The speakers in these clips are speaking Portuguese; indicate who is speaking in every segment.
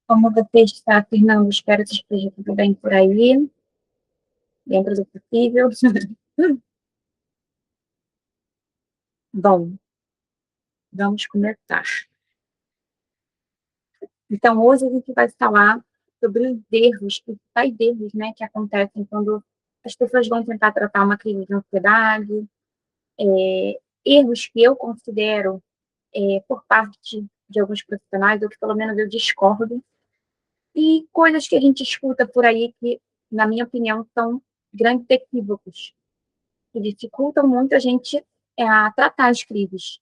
Speaker 1: Como você está, Fernando? Espero que esteja tudo bem por aí, dentro do possível. Bom, vamos começar. Então, hoje a gente vai falar sobre os erros, principais erros, né, que acontecem quando as pessoas vão tentar tratar uma crise de ansiedade, erros que eu considero, por parte de alguns profissionais, ou que pelo menos eu discordo, e coisas que a gente escuta por aí que, na minha opinião, são grandes equívocos que dificultam muito a gente a tratar as crises.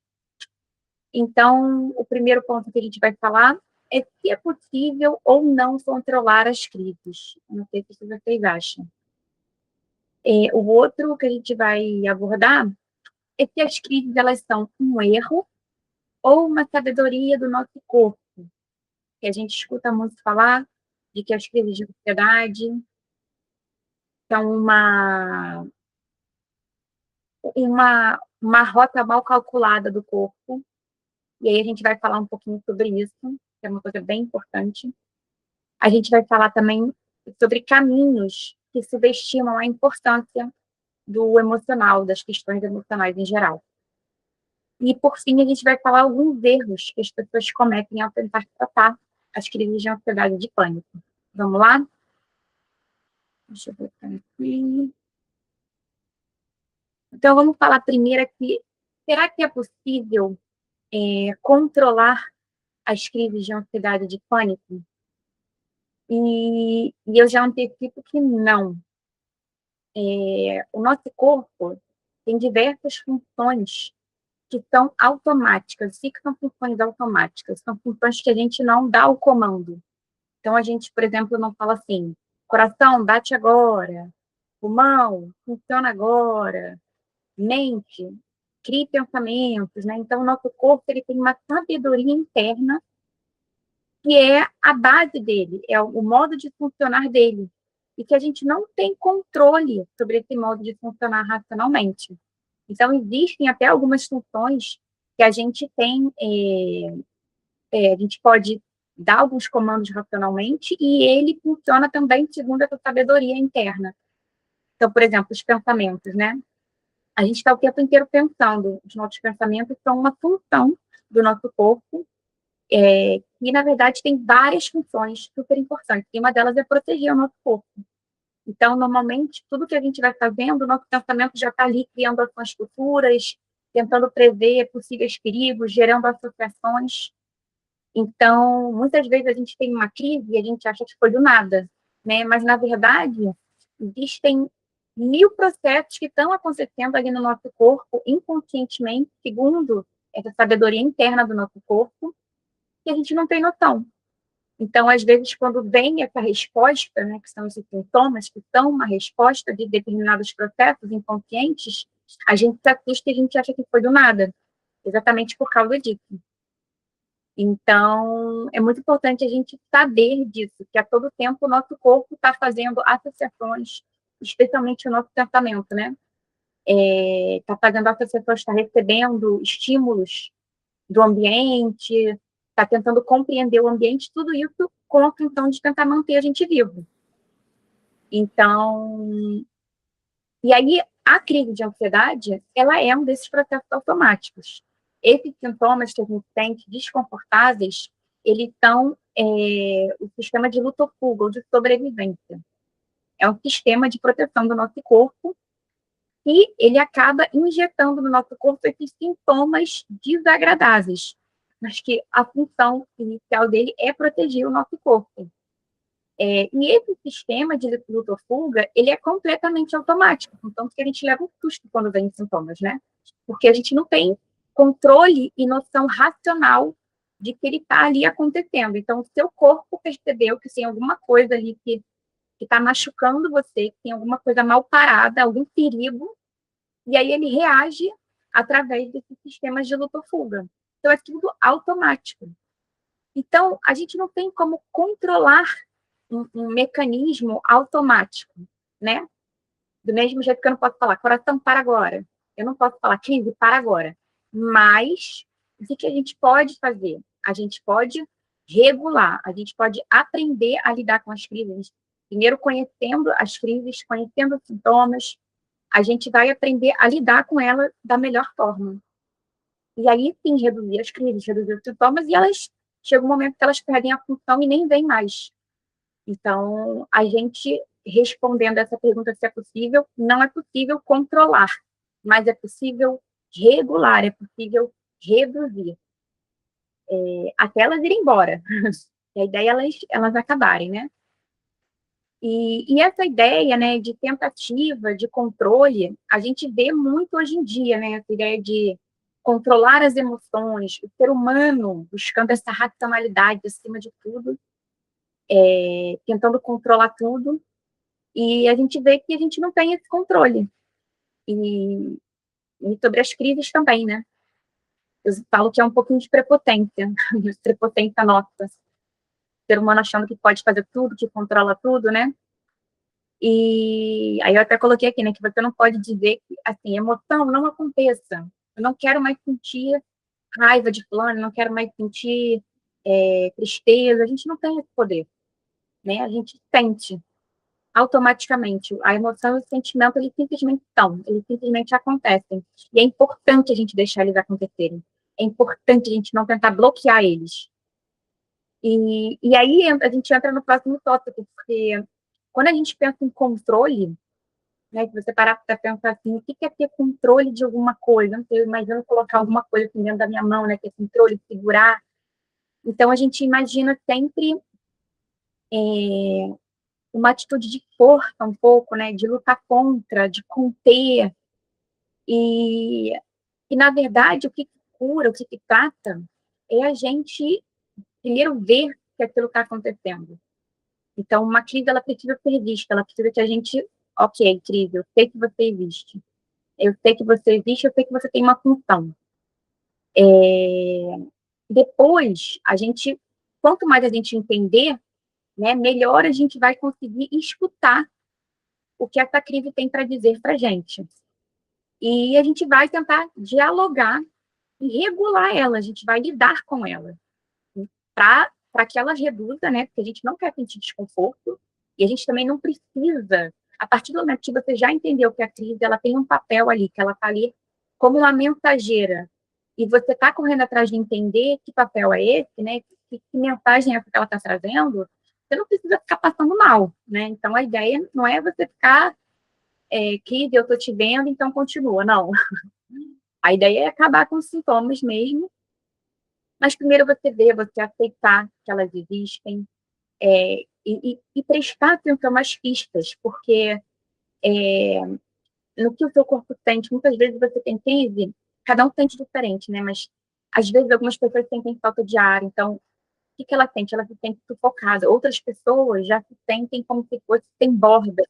Speaker 1: Então, o primeiro ponto que a gente vai falar é se é possível ou não controlar as crises. Não sei o que vocês acham. O outro que a gente vai abordar é se as crises elas são um erro ou uma sabedoria do nosso corpo, que a gente escuta muito falar de que as crises de ansiedade são uma rota mal calculada do corpo. E aí a gente vai falar um pouquinho sobre isso, que é uma coisa bem importante. A gente vai falar também sobre caminhos que subestimam a importância do emocional, das questões emocionais em geral. E, por fim, a gente vai falar alguns erros que as pessoas cometem ao tentar tratar as crises de ansiedade e de pânico. Vamos lá? Deixa eu botar aqui. Então, vamos falar primeiro aqui. Será que é possível controlar as crises de ansiedade e de pânico? E eu já antecipo que não. O nosso corpo tem diversas funções que são automáticas. O que são funções automáticas? São funções que a gente não dá o comando. Então, a gente, por exemplo, não fala assim, coração, bate agora, pulmão, funciona agora, mente, crie pensamentos, né? Então, o nosso corpo ele tem uma sabedoria interna que é a base dele, é o modo de funcionar dele, e que a gente não tem controle sobre esse modo de funcionar racionalmente. Então, existem até algumas funções que a gente tem, a gente pode dar alguns comandos racionalmente e ele funciona também segundo essa sabedoria interna. Então, por exemplo, os pensamentos, né? A gente está o tempo inteiro pensando, os nossos pensamentos são uma função do nosso corpo e, na verdade, tem várias funções super importantes. E uma delas é proteger o nosso corpo. Então, normalmente, tudo que a gente vai fazendo, o nosso pensamento já está ali criando ações futuras, tentando prever possíveis perigos, gerando associações. Então, muitas vezes a gente tem uma crise e a gente acha que foi do nada, né? Mas, na verdade, existem mil processos que estão acontecendo ali no nosso corpo, inconscientemente, segundo essa sabedoria interna do nosso corpo, que a gente não tem noção. Então, às vezes, quando vem essa resposta, né, que são esses sintomas, que são uma resposta de determinados processos inconscientes, a gente se assusta e a gente acha que foi do nada, exatamente por causa disso. Então, é muito importante a gente saber disso, que a todo tempo o nosso corpo está fazendo associações, especialmente o nosso pensamento, né? Está fazendo associações, está recebendo estímulos do ambiente, está tentando compreender o ambiente, tudo isso com a função de tentar manter a gente vivo. Então, e aí a crise de ansiedade, ela é um desses processos automáticos. Esses sintomas que a gente sente desconfortáveis, eles são o sistema de luta ou fuga, ou de sobrevivência. É um sistema de proteção do nosso corpo e ele acaba injetando no nosso corpo esses sintomas desagradáveis, mas que a função inicial dele é proteger o nosso corpo. E esse sistema de luta ou fuga, ele é completamente automático, então que a gente leva um susto quando vem sintomas, né? Porque a gente não tem controle e noção racional de que ele está ali acontecendo. Então, o seu corpo percebeu que tem alguma coisa ali que está machucando você, que tem alguma coisa mal parada, algum perigo, e aí ele reage através desses sistemas de luta ou fuga. Então, é tudo automático. Então, a gente não tem como controlar um mecanismo automático, né? Do mesmo jeito que eu não posso falar, coração, para agora. Eu não posso falar, crise, para agora. Mas, o que a gente pode fazer? A gente pode regular. A gente pode aprender a lidar com as crises. Primeiro, conhecendo as crises, conhecendo os sintomas, a gente vai aprender a lidar com ela da melhor forma. E aí, sim, reduzir as crises, reduzir os sintomas, e elas chega um momento que elas perdem a função e nem vêm mais. Então, a gente, respondendo essa pergunta se é possível, não é possível controlar, mas é possível regular, é possível reduzir, até elas irem embora. E a ideia é elas acabarem, né? E essa ideia, né, de tentativa, de controle, a gente vê muito hoje em dia, né, essa ideia de controlar as emoções, o ser humano buscando essa racionalidade acima de tudo, tentando controlar tudo, e a gente vê que a gente não tem esse controle. E, e sobre as crises também, né? Eu falo que é um pouquinho de prepotência, prepotência nossa. O ser humano achando que pode fazer tudo, que controla tudo, né? E aí eu até coloquei aqui, né, que você não pode dizer que, assim, emoção não aconteça. Eu não quero mais sentir raiva de fulano, não quero mais sentir tristeza. A gente não tem esse poder, né? A gente sente automaticamente. A emoção e o sentimento, eles simplesmente estão, eles simplesmente acontecem. E é importante a gente deixar eles acontecerem. É importante a gente não tentar bloquear eles. E aí a gente entra no próximo tópico, porque quando a gente pensa em controle, né, que você parar para pensar assim, o que é ter controle de alguma coisa? Não sei, eu imagino colocar alguma coisa assim dentro da minha mão, né, ter controle, segurar. Então, a gente imagina sempre uma atitude de força um pouco, né, de lutar contra, de conter. E, e na verdade, o que cura, o que trata, é a gente primeiro ver que aquilo está acontecendo. Então, uma crise, ela precisa ser vista, ela precisa que a gente, ok, crise, eu sei que você existe. Eu sei que você existe, eu sei que você tem uma função. Depois, quanto mais a gente entender, né, melhor a gente vai conseguir escutar o que essa crise tem para dizer para a gente. E a gente vai tentar dialogar e regular ela, a gente vai lidar com ela, para que ela reduza, né, porque a gente não quer sentir desconforto, e a gente também não precisa, a partir do momento que você já entendeu que a crise ela tem um papel ali, que ela está ali como uma mensageira, e você está correndo atrás de entender que papel é esse, né, que mensagem é essa que ela está trazendo, você não precisa ficar passando mal, né? Então, a ideia não é você ficar, crise, eu estou te vendo, então continua, não. A ideia é acabar com os sintomas mesmo, mas primeiro você vê, você aceitar que elas existem, e prestar atenção às pistas, porque no que o seu corpo sente, muitas vezes você tem crise, cada um sente diferente, né? Mas às vezes algumas pessoas sentem falta de ar, então o que ela sente? Ela se sente sufocada. Outras pessoas já se sentem como se fosse sem borda,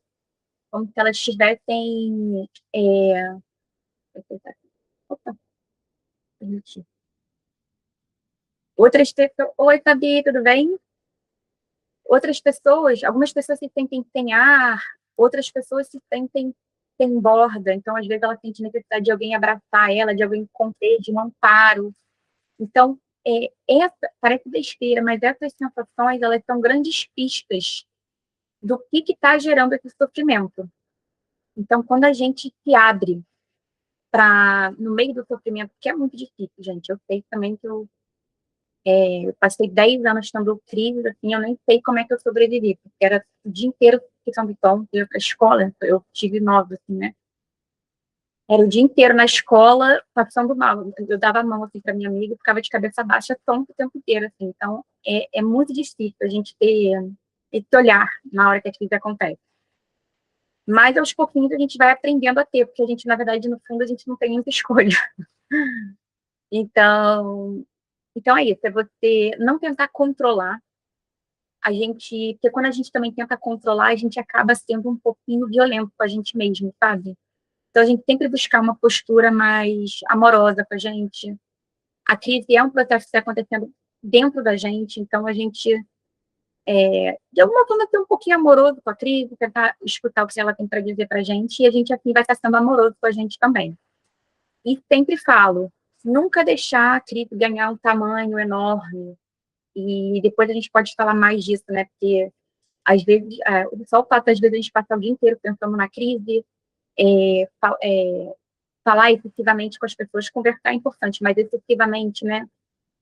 Speaker 1: como se elas estivessem. Opa, permiti. Outras pessoas. Oi, Fabi, tudo bem? Outras pessoas, algumas pessoas se sentem sem ar, outras pessoas se sentem sem borda, então às vezes ela sente necessidade de alguém abraçar ela, de alguém conter, de um amparo. Então, parece besteira, mas essas sensações, elas são grandes pistas do que está gerando esse sofrimento. Então, quando a gente se abre no meio do sofrimento, que é muito difícil, gente, eu sei também que eu passei 10 anos tendo crise, assim, eu nem sei como é que eu sobrevivi, porque era o dia inteiro que São Vitório, eu ia pra escola, eu tive 9, assim, né? Era o dia inteiro na escola, passando mal. Eu dava a mão, assim, pra minha amiga, ficava de cabeça baixa, tonto o tempo inteiro, assim. Então, é muito difícil a gente ter esse olhar na hora que a crise acontece. Mas, aos pouquinhos, a gente vai aprendendo a ter, porque a gente, na verdade, no fundo, a gente não tem muita escolha. Então é isso, é você não tentar controlar porque quando a gente também tenta controlar, a gente acaba sendo um pouquinho violento com a gente mesmo, sabe? Então a gente sempre buscar uma postura mais amorosa com a gente. A crise é um processo que está acontecendo dentro da gente, então a gente, de alguma forma, ser um pouquinho amoroso com a crise, tentar escutar o que ela tem para dizer para a gente, e a gente assim vai estar sendo amoroso com a gente também. E sempre falo, nunca deixar a crise ganhar um tamanho enorme, E depois a gente pode falar mais disso, né? Porque, às vezes, só o fato, às vezes, a gente passar o dia inteiro pensando na crise, é, falar efetivamente com as pessoas, conversar é importante, mas efetivamente, né?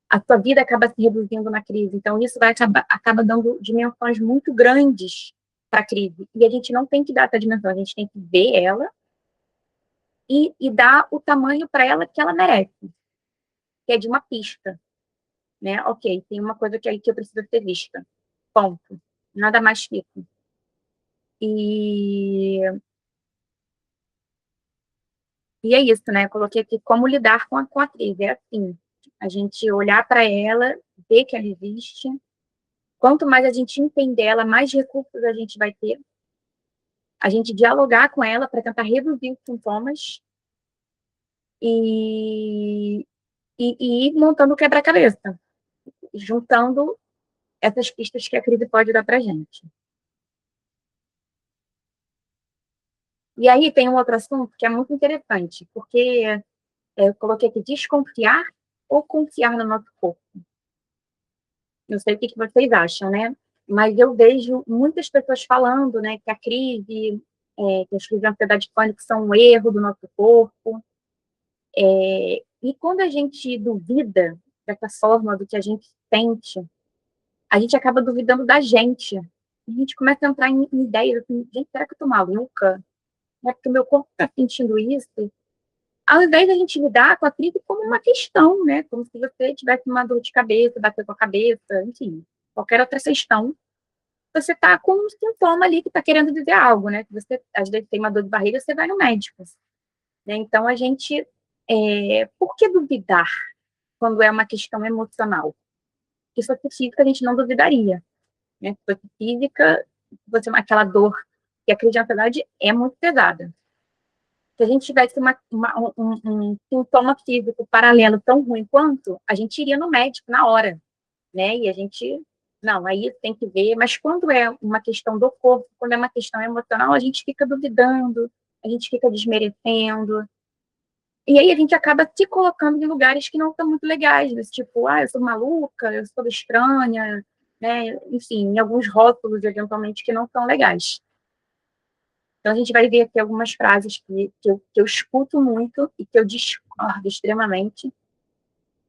Speaker 1: A sua vida acaba se reduzindo na crise. Então, isso acaba dando dimensões muito grandes para a crise. E a gente não tem que dar essa dimensão, a gente tem que ver ela e dar o tamanho para ela que ela merece, que é de uma pista, né? Ok, tem uma coisa que eu preciso ser vista. Ponto. Nada mais que isso. E, e é isso, né? Eu coloquei aqui como lidar com a crise. É assim, a gente olhar para ela, ver que ela existe. Quanto mais a gente entender ela, mais recursos a gente vai ter. A gente dialogar com ela para tentar reduzir os sintomas e, e ir montando o quebra-cabeça, juntando essas pistas que a crise pode dar para a gente. E aí tem um outro assunto que é muito interessante, porque eu coloquei aqui desconfiar ou confiar no nosso corpo. Não sei o que vocês acham, né? Mas eu vejo muitas pessoas falando, né, que a crise, que as crises de ansiedade e pânico são um erro do nosso corpo. E quando a gente duvida dessa forma do que a gente sente, a gente acaba duvidando da gente. A gente começa a entrar em ideias assim, gente, será que eu tô maluca? É porque o meu corpo está sentindo isso? Ao invés da gente lidar com a crise como uma questão, né? Como se você tivesse uma dor de cabeça, bater com a cabeça, enfim, qualquer outra questão. Você está com um sintoma ali que está querendo dizer algo, né? Que você, às vezes, tem uma dor de barriga, você vai no médico. Né? Então, a gente... por que duvidar quando é uma questão emocional? Se fosse física, a gente não duvidaria. Né? Se fosse física, aquela dor que a crise de ansiedade é muito pesada. Se a gente tivesse um sintoma físico paralelo tão ruim quanto, a gente iria no médico na hora, né? E a gente, não, aí tem que ver. Mas quando é uma questão do corpo, quando é uma questão emocional, a gente fica duvidando, a gente fica desmerecendo. E aí a gente acaba se colocando em lugares que não são muito legais, desse tipo, eu sou maluca, eu sou estranha, né? Enfim, em alguns rótulos, eventualmente, que não são legais. Então, a gente vai ver aqui algumas frases que eu escuto muito e que eu discordo extremamente.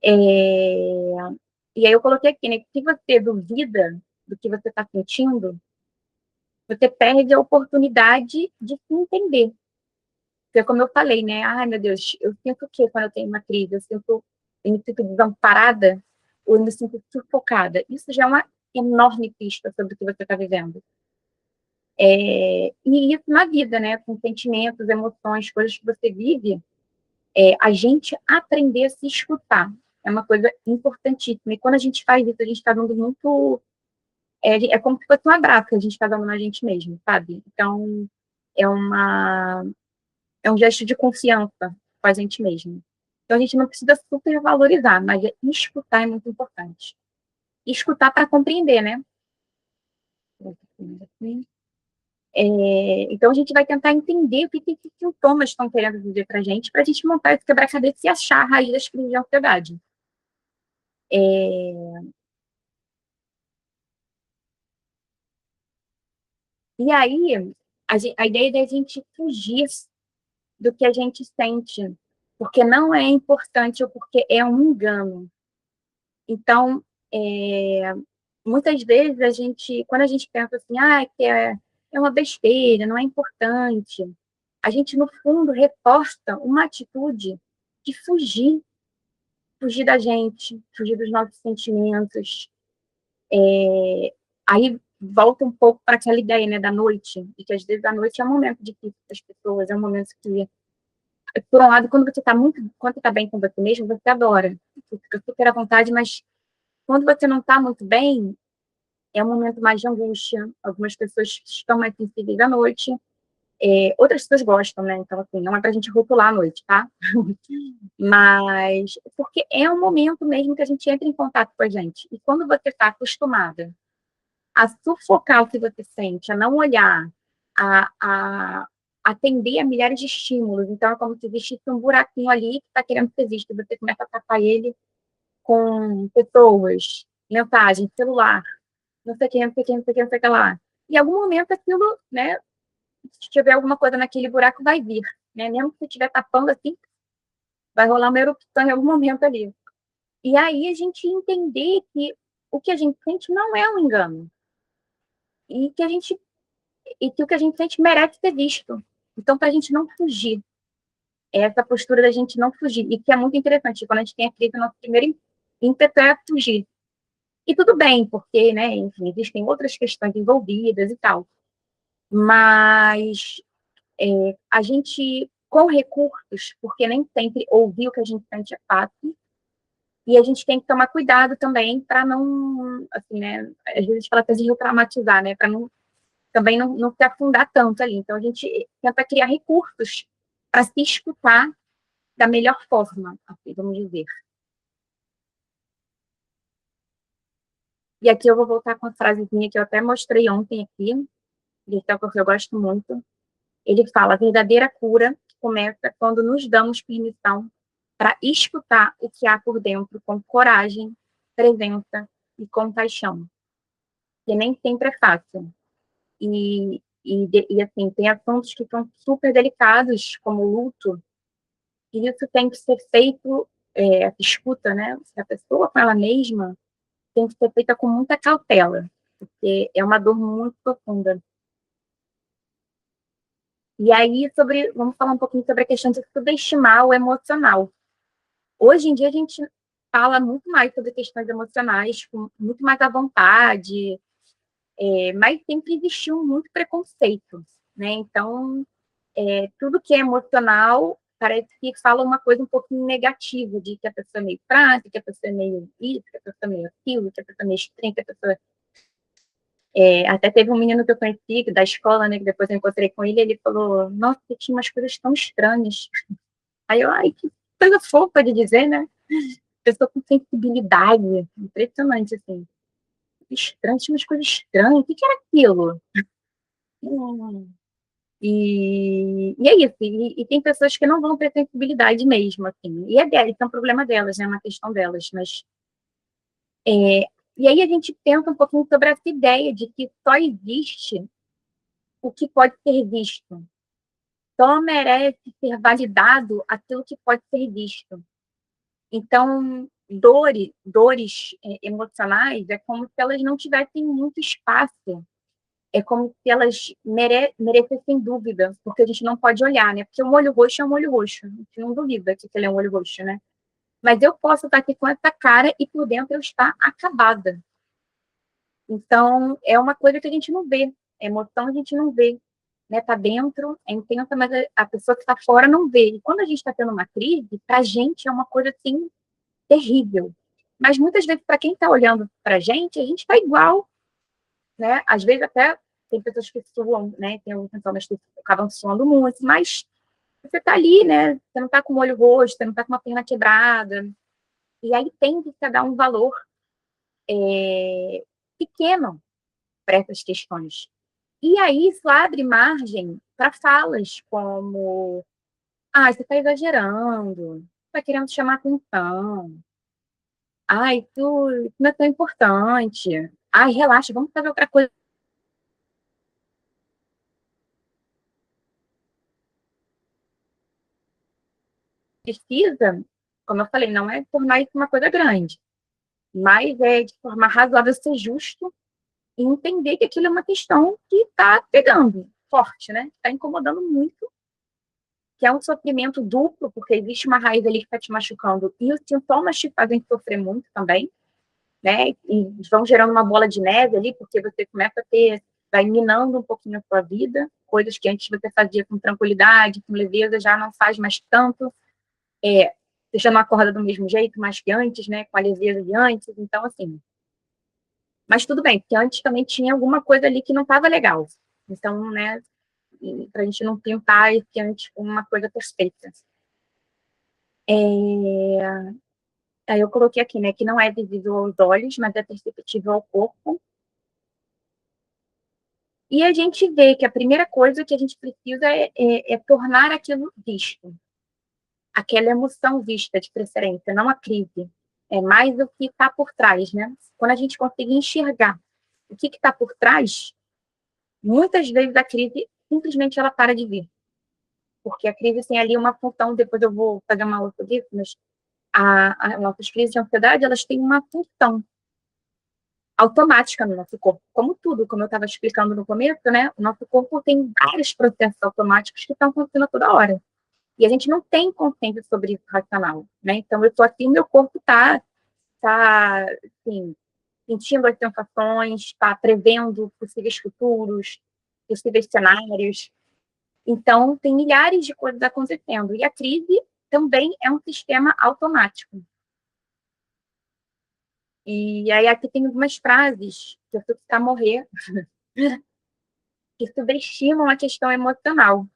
Speaker 1: E aí eu coloquei aqui, né, que se você duvida do que você está sentindo, você perde a oportunidade de se entender. Porque, como eu falei, né, ai, meu Deus, eu sinto o quê quando eu tenho uma crise? Eu me sinto desamparada ou eu me sinto sufocada. Isso já é uma enorme pista sobre o que você está vivendo. E isso na vida, né, com sentimentos, emoções, coisas que você vive, a gente aprender a se escutar é uma coisa importantíssima. E quando a gente faz isso, a gente está dando muito. É como se fosse um abraço que a gente está dando na gente mesmo, sabe? Então, é, uma, é um gesto de confiança com a gente mesmo. Então, a gente não precisa supervalorizar, mas escutar é muito importante. E escutar para compreender, né? Então, a gente vai tentar entender o que sintomas estão querendo dizer para a gente montar esse quebra-cabeça e achar a raiz das crises de ansiedade. E aí, a ideia é a gente fugir do que a gente sente, porque não é importante ou porque é um engano. Então, muitas vezes quando a gente pensa assim, que é uma besteira, não é importante, a gente, no fundo, reforça uma atitude de fugir da gente, fugir dos nossos sentimentos. Aí volta um pouco para aquela ideia, né, da noite, e que às vezes a noite é um momento difícil para as pessoas, é um momento que, por um lado, quando você está bem com você mesmo, você adora, você fica super à vontade, mas quando você não está muito bem, é um momento mais de angústia. Algumas pessoas estão mais sensíveis à noite, outras pessoas gostam, né? Então, assim, não é pra gente rotular à noite, tá? Mas, porque é um momento mesmo que a gente entra em contato com a gente. E quando você está acostumada a sufocar o que você sente, a não olhar, a atender a milhares de estímulos, então é como se existisse um buraquinho ali que está querendo que exista, e você começa a tapar ele com pessoas, mensagem, celular, não sei o que, não sei o que, não sei o que, não sei o que lá. Em algum momento aquilo, né, se tiver alguma coisa naquele buraco, vai vir, né? Mesmo que você estiver tapando assim, vai rolar uma erupção em algum momento ali. E aí a gente entender que o que a gente sente não é um engano. E que a gente e que o que a gente sente merece ser visto. Então, para a gente não fugir, é essa postura da gente não fugir. E que é muito interessante, quando a gente tem a crise, o nosso primeiro ímpeto é fugir. E tudo bem, porque, né, enfim, existem outras questões envolvidas e tal. Mas a gente, com recursos, porque nem sempre ouvir o que a gente sente é fácil, e a gente tem que tomar cuidado também para não, assim, né, às vezes a gente fala até de retraumatizar, né, para não, também não se afundar tanto ali. Então, a gente tenta criar recursos para se escutar da melhor forma, assim, vamos dizer. E aqui eu vou voltar com a frasezinha que eu até mostrei ontem aqui, que é o que eu gosto muito. Ele fala: a verdadeira cura começa quando nos damos permissão para escutar o que há por dentro com coragem, presença e compaixão. Que nem sempre é fácil. E assim, tem assuntos que são super delicados, como o luto, e isso tem que ser feito, a escuta, né? A pessoa com ela mesma tem que ser feita com muita cautela, porque é uma dor muito profunda. E aí, vamos falar um pouquinho sobre a questão de subestimar o emocional. Hoje em dia, a gente fala muito mais sobre questões emocionais, com muito mais à vontade, mas sempre existiu muito preconceito, né? Então, tudo que é emocional parece que fala uma coisa um pouquinho negativa, de que a pessoa é meio fraca, que a pessoa é meio isso, que a pessoa é meio aquilo, que a pessoa é meio estranha, que a pessoa... até teve um menino que eu conheci, da escola, né, que depois eu encontrei com ele, ele falou, nossa, você tinha umas coisas tão estranhas. Aí eu, ai, que coisa fofa de dizer, né? Pessoa com sensibilidade, impressionante, assim. Estranho, tinha umas coisas estranhas, o que era aquilo? Hum. E é isso, e tem pessoas que não vão ter sensibilidade mesmo, assim, e é delas, é um problema delas, né, é uma questão delas, mas... e aí a gente pensa um pouquinho sobre essa ideia de que só existe o que pode ser visto, só merece ser validado aquilo que pode ser visto. Então, dores emocionais é como se elas não tivessem muito espaço, é como se elas merecessem dúvida, porque a gente não pode olhar, né? Porque um olho roxo é um olho roxo, a gente não duvida que ele é um olho roxo, né? Mas eu posso estar aqui com essa cara e por dentro eu estar acabada. Então, é uma coisa que a gente não vê, a emoção a gente não vê, né? Tá dentro, é intensa, mas a pessoa que está fora não vê. E quando a gente está tendo uma crise, para a gente é uma coisa assim terrível. Mas muitas vezes, para quem está olhando para a gente está igual, né? Às vezes até tem pessoas que suam, né? Tem alguns sintomas que acabam suando muito, mas você está ali, né? Você não está com o olho roxo, você não está com uma perna quebrada. E aí tem que se dar um valor pequeno para essas questões. E aí isso abre margem para falas como: ah, você está exagerando, está querendo chamar atenção, ai, isso não é tão importante, ai, relaxa, vamos fazer outra coisa. Precisa, como eu falei, não é tornar isso uma coisa grande, mas é de forma razoável ser justo e entender que aquilo é uma questão que está pegando forte, né? Está incomodando muito, que é um sofrimento duplo, porque existe uma raiz ali que está te machucando e os sintomas te fazem sofrer muito também, né? E vão gerando uma bola de neve ali, porque você começa a ter, vai minando um pouquinho a sua vida, coisas que antes você fazia com tranquilidade, com leveza, já não faz mais tanto, você já não acorda do mesmo jeito mais que antes, né? Com a leveza de antes, então assim. Mas tudo bem, porque antes também tinha alguma coisa ali que não estava legal. Então, né, para a gente não pintar esse antes como uma coisa perfeita. Aí eu coloquei aqui, né, que não é visível aos olhos, mas é perceptível ao corpo. E a gente vê que a primeira coisa que a gente precisa é tornar aquilo visto. Aquela emoção vista, de preferência, não a crise. é mais o que está por trás, né? Quando a gente consegue enxergar o que está por trás, muitas vezes a crise simplesmente ela para de vir. Porque a crise tem ali uma função, depois eu vou fazer uma aula sobre isso, mas as nossas crises de ansiedade, elas têm uma função automática no nosso corpo, como tudo, como eu estava explicando no começo, né? O nosso corpo tem vários processos automáticos que estão acontecendo toda hora. E a gente não tem consciência sobre isso racional, né? Então, eu estou aqui, meu corpo tá, assim, sentindo as sensações, está prevendo possíveis futuros, possíveis cenários. Então, tem milhares de coisas acontecendo. E a crise também é um sistema automático. E aí aqui tem algumas frases que eu ficar morrer, que subestimam a questão emocional.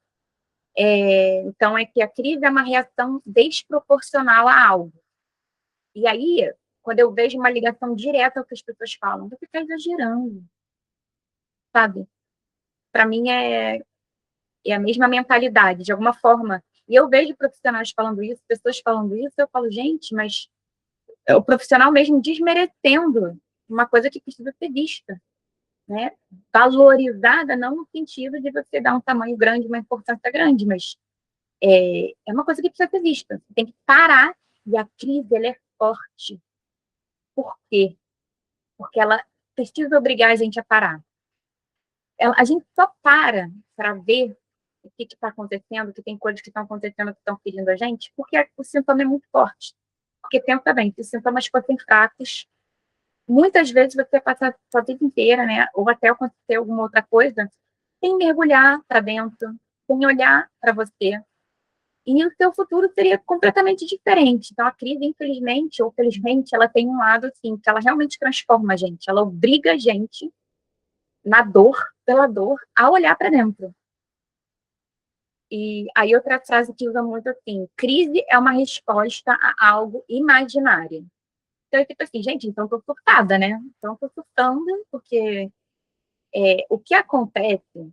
Speaker 1: Então, é que a crise é uma reação desproporcional a algo. E aí, quando eu vejo uma ligação direta ao que as pessoas falam, você está exagerando, sabe? Para mim é a mesma mentalidade, de alguma forma. E eu vejo profissionais falando isso, pessoas falando isso, eu falo, gente, mas o profissional mesmo desmerecendo uma coisa que precisa ser vista, né? Valorizada não no sentido de você dar um tamanho grande, uma importância grande, mas é uma coisa que precisa ser vista. Você tem que parar, e a crise ela é forte. Por quê? Porque ela precisa obrigar a gente a parar. A gente só para ver o que está acontecendo, que tem coisas que estão acontecendo que estão ferindo a gente, porque o sintoma é muito forte. Porque pensa bem, se os sintomas fossem fracos, muitas vezes você passa a sua vida inteira, né, ou até acontecer alguma outra coisa, sem mergulhar para dentro, sem olhar para você. E o seu futuro seria completamente diferente. Então, a crise, infelizmente ou felizmente, ela tem um lado, assim, que ela realmente transforma a gente. Ela obriga a gente, na dor, pela dor, a olhar para dentro. E aí outra frase que usa muito assim, crise é uma resposta a algo imaginário. Então, eu tipo assim, gente, então eu tô surtada, né? Então eu tô surtando, porque o que acontece,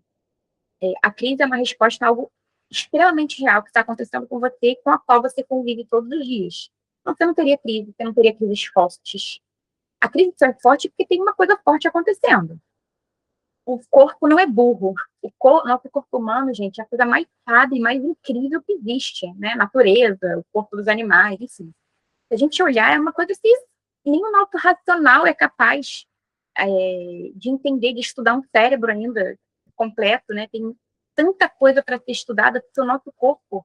Speaker 1: a crise é uma resposta a algo extremamente real que está acontecendo com você, com a qual você convive todos os dias. Então, você não teria crise, você não teria crises fortes. A crise só é forte porque tem uma coisa forte acontecendo. O corpo não é burro. Nosso corpo humano, gente, é a coisa mais sábia e mais incrível que existe, né? Natureza, o corpo dos animais, enfim. Se a gente olhar, é uma coisa que nem o nosso racional é capaz de entender, de estudar um cérebro ainda completo, né? Tem tanta coisa para ser estudada, porque o nosso corpo,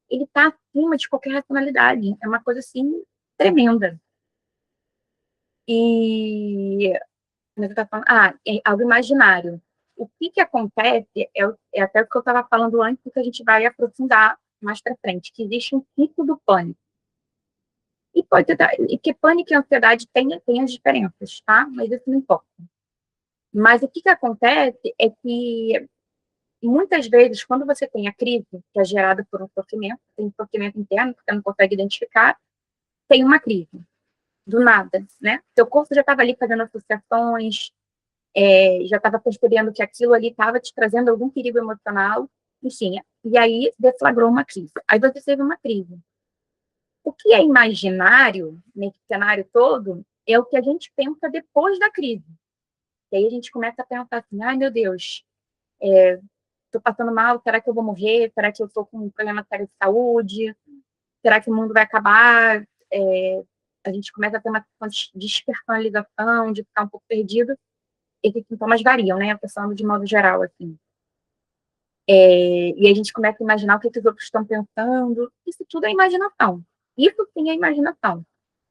Speaker 1: ele está acima de qualquer racionalidade. É uma coisa, assim, tremenda. E é algo imaginário. O que que acontece é até o que eu estava falando antes, que a gente vai aprofundar mais para frente, que existe um ciclo do pânico. E que pânico e ansiedade tem as diferenças, tá? Mas isso não importa. Mas o que que acontece é que, muitas vezes, quando você tem a crise, que é gerada por um sofrimento, tem um sofrimento interno, que você não consegue identificar, tem uma crise, do nada, né? Seu corpo já estava ali fazendo associações, já estava percebendo que aquilo ali estava te trazendo algum perigo emocional, enfim, e aí deflagrou uma crise. Aí você teve uma crise. O que é imaginário nesse cenário todo é o que a gente pensa depois da crise. E aí a gente começa a pensar assim, ai meu Deus, estou passando mal, será que eu vou morrer? Será que eu estou com um problema sério de saúde? Será que o mundo vai acabar? A gente começa a ter uma despersonalização, de ficar um pouco perdido. Esses sintomas variam, né? Pensando de modo geral, assim. E a gente começa a imaginar o que os outros estão pensando. Isso tudo é imaginação. Isso sim é imaginação,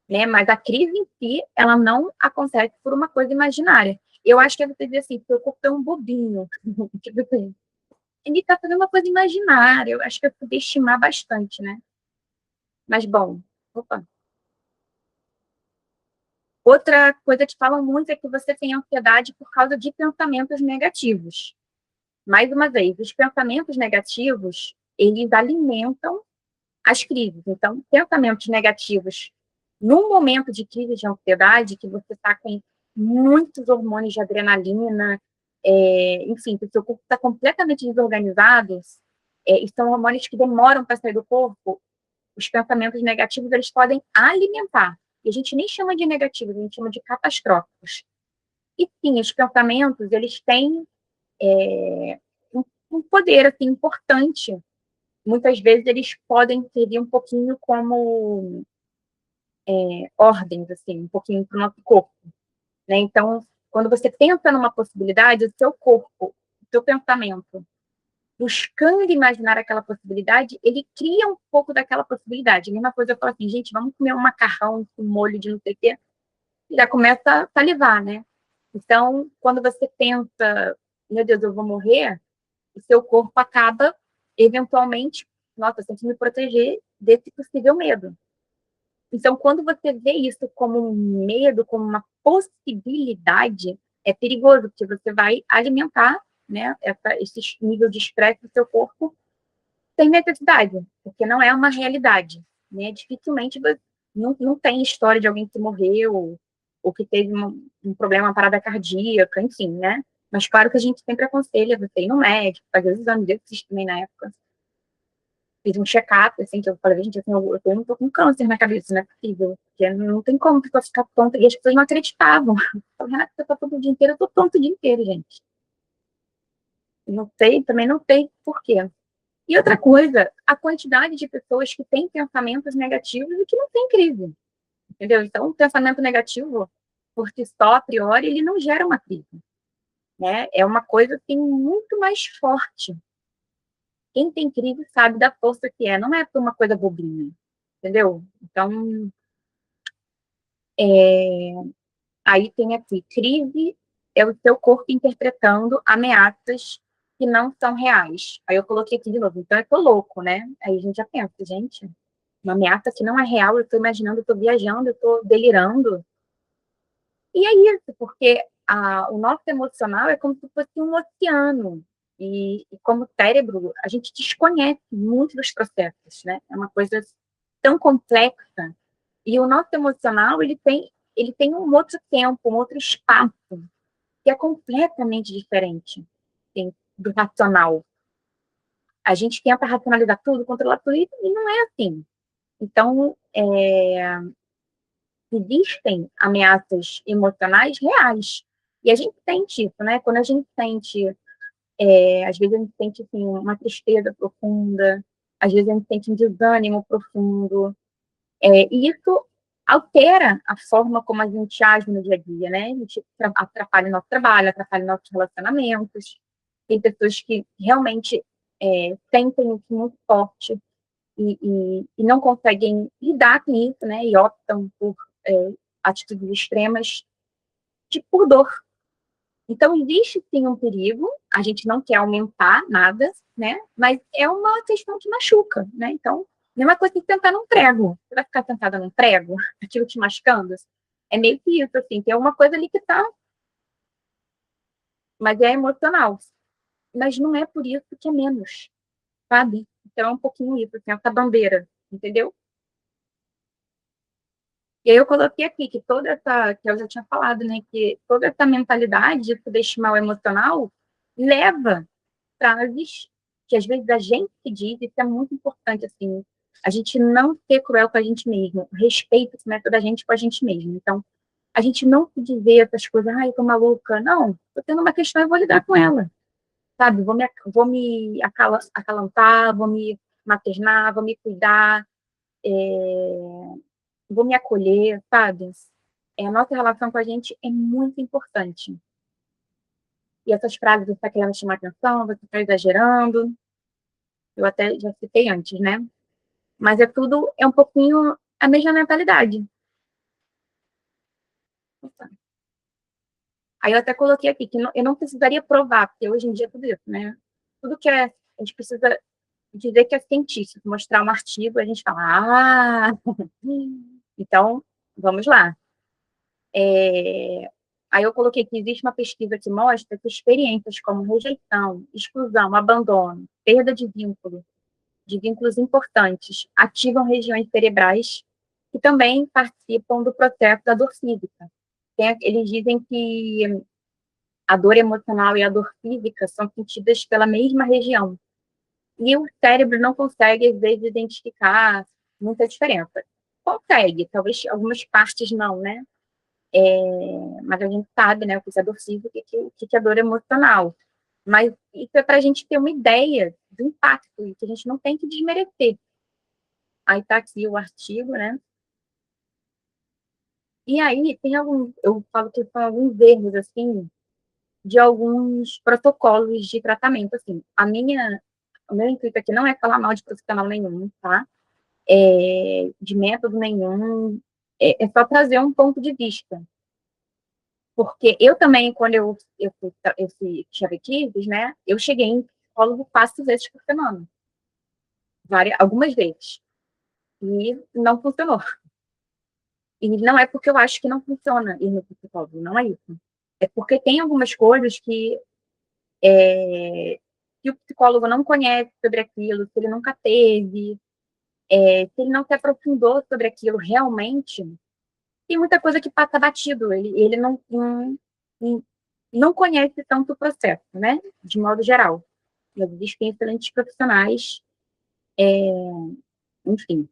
Speaker 1: né? Mas a crise em si, ela não acontece por uma coisa imaginária. Eu acho que é você dizer assim, seu corpo é um bobinho. Tipo assim, ele está fazendo uma coisa imaginária. Eu acho que é subestimar bastante, né? Mas, bom, opa. Outra coisa que falam muito é que você tem ansiedade por causa de pensamentos negativos. Mais uma vez, os pensamentos negativos, eles alimentam as crises. Então, pensamentos negativos, num momento de crise de ansiedade, que você está com muitos hormônios de adrenalina, enfim, que o seu corpo está completamente desorganizado, e são hormônios que demoram para sair do corpo, os pensamentos negativos, eles podem alimentar. E a gente nem chama de negativos, a gente chama de catastróficos. E sim, os pensamentos, eles têm um poder assim, importante. Muitas vezes eles podem servir um pouquinho como ordens, assim, um pouquinho para o nosso corpo. Né? Então, quando você pensa numa possibilidade, o seu corpo, o seu pensamento, buscando imaginar aquela possibilidade, ele cria um pouco daquela possibilidade. A mesma coisa, eu falo assim, gente, vamos comer um macarrão com molho de não sei o quê, e já começa a salivar, né? Então, quando você pensa, meu Deus, eu vou morrer, o seu corpo acaba, eventualmente, nossa, eu tenho que me proteger desse possível medo. Então, quando você vê isso como um medo, como uma possibilidade, é perigoso, porque você vai alimentar, né, esse nível de estresse do seu corpo sem necessidade, porque não é uma realidade. Né? Dificilmente não tem história de alguém que morreu ou que teve um problema, uma parada cardíaca, enfim, né? Mas claro que a gente sempre aconselha você ir no médico, fazer os exames desses também na época. Fiz um check-up, assim, que eu falei, gente, assim, eu não tô com câncer na cabeça, não é possível. Porque não tem como a pessoa ficar tonta. E as pessoas não acreditavam. Eu falei, Renata, você tá tonta o dia inteiro? Eu tô tonta o dia inteiro, gente. Não sei, também não sei por quê. E outra coisa, a quantidade de pessoas que têm pensamentos negativos e que não têm crise. Entendeu? Então, o pensamento negativo, por si só, a priori, ele não gera uma crise. Né? É uma coisa, assim, muito mais forte. Quem tem crise sabe da força que é. Não é por uma coisa bobinha. Entendeu? Então, aí tem aqui, crise é o seu corpo interpretando ameaças que não são reais. Aí eu coloquei aqui de novo, então eu tô louco, né? Aí a gente já pensa, gente, uma ameaça que não é real, eu tô imaginando, eu tô viajando, eu tô delirando. E é isso, porque o nosso emocional é como se fosse um oceano. E como cérebro, a gente desconhece muito dos processos, né? É uma coisa tão complexa. E o nosso emocional, ele tem um outro tempo, um outro espaço, que é completamente diferente, assim, do racional. A gente tenta racionalizar tudo, controlar tudo, e não é assim. Então, existem ameaças emocionais reais. E a gente sente isso, né? Quando a gente sente, às vezes a gente sente assim, uma tristeza profunda, às vezes a gente sente um desânimo profundo, e isso altera a forma como a gente age no dia a dia, né? A gente atrapalha o nosso trabalho, atrapalha nossos relacionamentos. Tem pessoas que realmente sentem isso muito forte e não conseguem lidar com isso, né? E optam por atitudes extremas por dor. Então, existe sim um perigo, a gente não quer aumentar nada, né? Mas é uma questão que machuca, né? Então, mesma coisa que sentar num prego. Você vai ficar sentada num prego, aquilo te machucando? É meio que isso, assim, tem uma coisa ali que tá, mas é emocional. Mas não é por isso que é menos, sabe? Então é um pouquinho isso, assim, essa bandeira, entendeu? E aí eu coloquei aqui que toda essa, que eu já tinha falado, né, que toda essa mentalidade de subestimar o emocional leva frases que às vezes a gente se diz, isso é muito importante, assim, a gente não ser cruel com a gente mesmo, o respeito começa da gente com a gente mesmo. Então, a gente não se dizer essas coisas, ai, eu tô maluca, não, tô tendo uma questão, eu vou lidar com ela, sabe? Vou me acalantar, vou me maternar, vou me cuidar, vou me acolher, sabe? A nossa relação com a gente é muito importante. E essas frases, você está querendo chamar atenção, você está exagerando, eu até já citei antes, né? Mas é um pouquinho a mesma mentalidade. Aí eu até coloquei aqui que eu não precisaria provar, porque hoje em dia é tudo isso, né? Tudo que a gente precisa dizer que é científico, mostrar um artigo, a gente fala, então, vamos lá. Aí eu coloquei que existe uma pesquisa que mostra que experiências como rejeição, exclusão, abandono, perda de vínculos importantes, ativam regiões cerebrais que também participam do processo da dor física. Eles dizem que a dor emocional e a dor física são sentidas pela mesma região. E o cérebro não consegue, às vezes, identificar muita diferença. consegue, talvez algumas partes não, né? Mas a gente sabe, né, o que é dor física e o que é dor emocional. Mas isso é para a gente ter uma ideia do impacto, e que a gente não tem que desmerecer. Aí está aqui o artigo, né? E aí tem alguns, eu falo que são alguns erros, assim, de alguns protocolos de tratamento, assim. O meu intuito aqui não é falar mal de profissional nenhum, tá? De método nenhum, é só trazer um ponto de vista. Porque eu também, quando eu fui Chavequives, né, eu cheguei em psicólogo 4 vezes por semana, algumas vezes, e não funcionou. E não é porque eu acho que não funciona ir no psicólogo, não é isso. É porque tem algumas coisas que o psicólogo não conhece sobre aquilo, se ele nunca teve, se ele não se aprofundou sobre aquilo realmente, tem muita coisa que passa batido. Ele não conhece tanto o processo, né? De modo geral. Mas existem excelentes profissionais, enfim.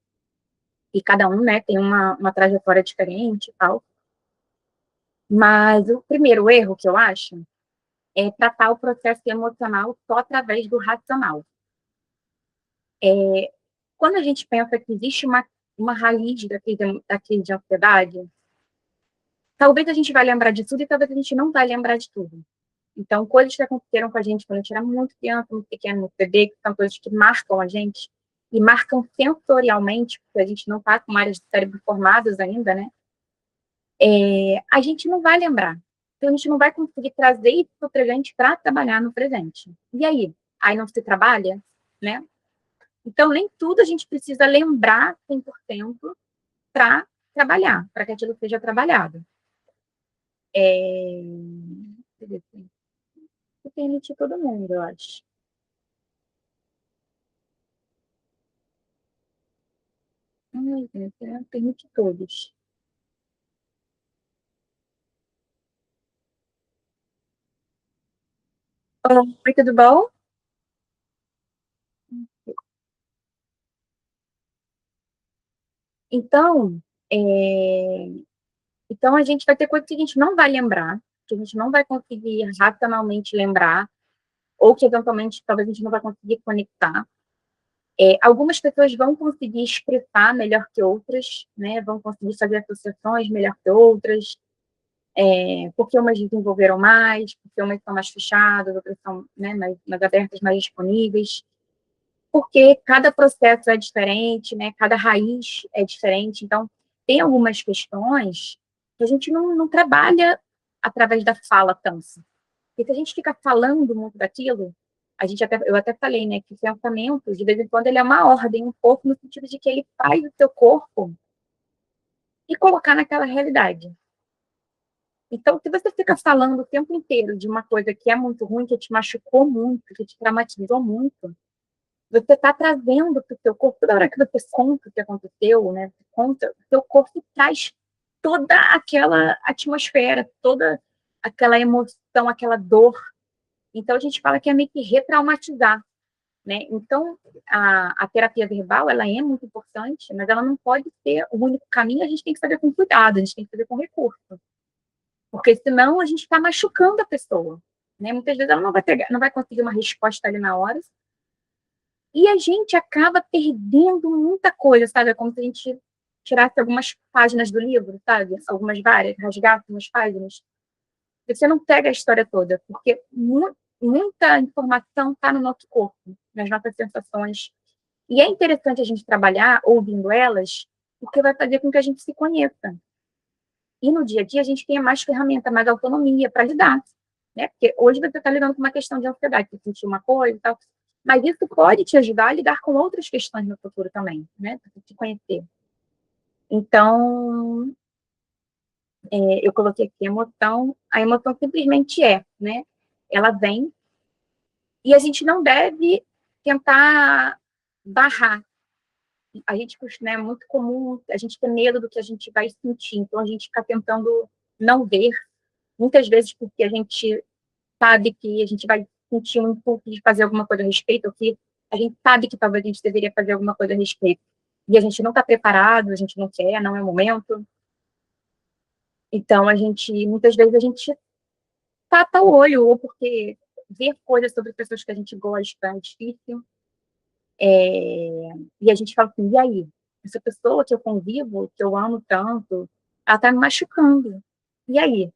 Speaker 1: E cada um, né, tem uma trajetória diferente e tal. Mas o primeiro erro que eu acho é tratar o processo emocional só através do racional. Quando a gente pensa que existe uma raiz da crise de ansiedade, talvez a gente vai lembrar de tudo e talvez a gente não vai lembrar de tudo. Então, coisas que aconteceram com a gente quando a gente era muito criança, muito pequeno, no bebê, que são coisas que marcam a gente, e marcam sensorialmente, porque a gente não está com áreas do cérebro formadas ainda, né? A gente não vai lembrar. Então, a gente não vai conseguir trazer isso para o presente para trabalhar no presente. E aí? Aí não se trabalha, né? Então, nem tudo a gente precisa lembrar 100% para trabalhar, para que aquilo seja trabalhado. Depende de todo mundo, eu acho. Ai, permite todos. Oi, tudo bom? Então, é, então a gente vai ter coisas que a gente não vai lembrar, que a gente não vai conseguir racionalmente lembrar, ou que eventualmente talvez a gente não vai conseguir conectar. Algumas pessoas vão conseguir expressar melhor que outras, né? Vão conseguir fazer associações melhor que outras, porque umas desenvolveram mais, porque umas são mais fechadas, outras são, né, mais abertas, mais disponíveis. Porque cada processo é diferente, né? Cada raiz é diferente. Então, tem algumas questões que a gente não trabalha através da fala tanto. Porque se a gente fica falando muito daquilo, eu até falei, né, que o pensamento, de vez em quando, ele é uma ordem, um pouco no sentido de que ele faz o seu corpo e colocar naquela realidade. Então, se você fica falando o tempo inteiro de uma coisa que é muito ruim, que te machucou muito, que te traumatizou muito, você está trazendo para o seu corpo, toda hora que você conta o que aconteceu, né? Conta, o seu corpo traz toda aquela atmosfera, toda aquela emoção, aquela dor. Então, a gente fala que é meio que retraumatizar, né? Então, a terapia verbal, ela é muito importante, mas ela não pode ser o único caminho, a gente tem que fazer com cuidado, a gente tem que fazer com recurso. Porque senão a gente está machucando a pessoa, né? Muitas vezes ela não vai conseguir uma resposta ali na hora, e a gente acaba perdendo muita coisa, sabe? É como se a gente tirasse algumas páginas do livro, sabe? Algumas várias, rasgasse umas páginas. E você não pega a história toda, porque muita informação está no nosso corpo, nas nossas sensações. E é interessante a gente trabalhar ouvindo elas, porque vai fazer com que a gente se conheça. E no dia a dia a gente tenha mais ferramenta, mais autonomia para lidar. Né? Porque hoje você está lidando com uma questão de ansiedade, você sentir uma coisa e tal, mas isso pode te ajudar a lidar com outras questões no futuro também, né? Para te conhecer. Então, eu coloquei aqui emoção, a emoção simplesmente né? Ela vem e a gente não deve tentar barrar. A gente, né, é muito comum a gente ter medo do que a gente vai sentir, então a gente fica tentando não ver, muitas vezes porque a gente sabe que a gente vai sentir um impulso de fazer alguma coisa a respeito, ou que a gente sabe que talvez a gente deveria fazer alguma coisa a respeito. e a gente não está preparado, a gente não quer, não é o momento. Então, muitas vezes, a gente tapa o olho, ou porque ver coisas sobre pessoas que a gente gosta é difícil, e a gente fala assim, e aí? Essa pessoa que eu convivo, que eu amo tanto, ela tá me machucando. E aí?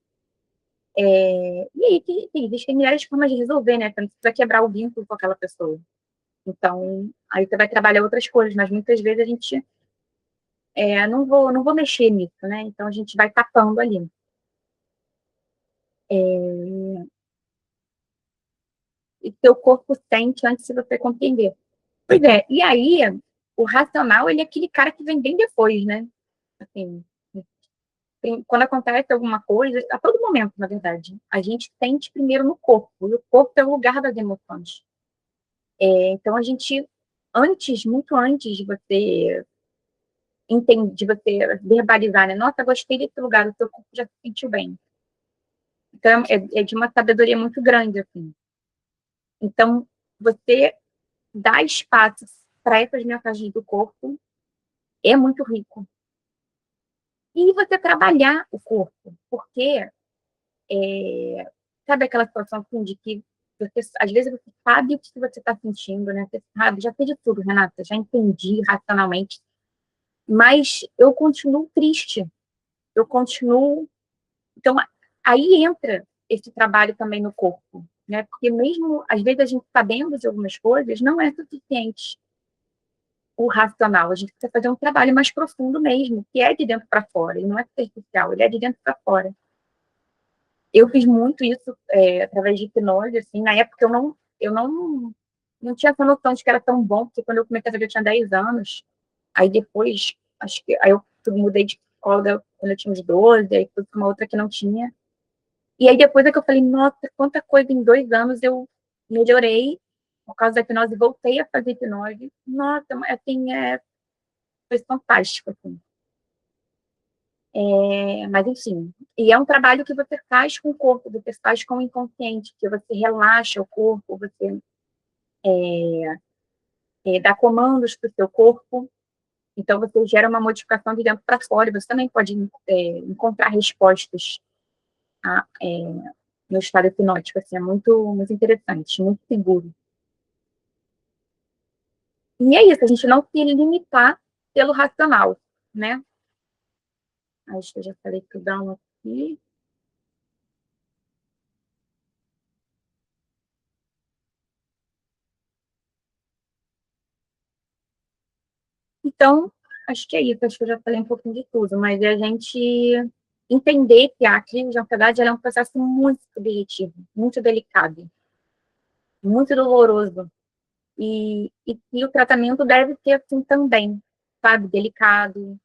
Speaker 1: E aí, existem milhares de formas de resolver, né? Você não precisa quebrar o vínculo com aquela pessoa. Então, aí você vai trabalhar outras coisas, mas muitas vezes a gente, não vou mexer nisso, né? Então, a gente vai tapando ali. E seu corpo sente antes de você compreender. Pois é, e aí, o racional, ele é aquele cara que vem bem depois, né? Assim, quando acontece alguma coisa, a todo momento, na verdade, a gente sente primeiro no corpo, e o corpo é o lugar das emoções. Então, muito antes de você entender, de você verbalizar, né? Nossa, gostei desse lugar, o seu corpo já se sentiu bem. Então, é de uma sabedoria muito grande, assim. Então, você dá espaço para essas mensagens do corpo é muito rico. E você trabalhar o corpo, porque sabe aquela situação assim, de que às vezes você sabe o que você está sentindo, né? Você sabe, já fiz de tudo, Renata, já entendi racionalmente, mas eu continuo triste, eu continuo. Então, aí entra esse trabalho também no corpo, né? Porque mesmo, às vezes, a gente sabendo de algumas coisas, não é suficiente o racional. A gente precisa fazer um trabalho mais profundo mesmo, que é de dentro para fora, e não é superficial, ele é de dentro para fora. Eu fiz muito isso através de hipnose, assim, na época eu não tinha essa noção de que era tão bom, porque quando eu comecei a fazer eu tinha 10 anos, aí depois, aí eu mudei de escola quando eu tinha uns 12, aí fui para uma outra que não tinha, e aí depois é que eu falei, nossa, quanta coisa em 2 anos eu melhorei por causa da hipnose, voltei a fazer hipnose, nossa, assim, foi fantástico, assim. Mas, enfim, e é um trabalho que você faz com o corpo, você faz com o inconsciente, que você relaxa o corpo, você dá comandos para o seu corpo, então você gera uma modificação de dentro para fora, e você também pode encontrar respostas a, no estado hipnótico, assim, é muito, muito interessante, muito seguro. E é isso, a gente não se limitar pelo racional, né? Acho que eu já falei tudo aqui. Então, acho que é isso, acho que eu já falei um pouquinho de tudo, mas é a gente entender que a crise de ansiedade é um processo muito subjetivo, muito delicado, muito doloroso, e o tratamento deve ser assim também, sabe, delicado,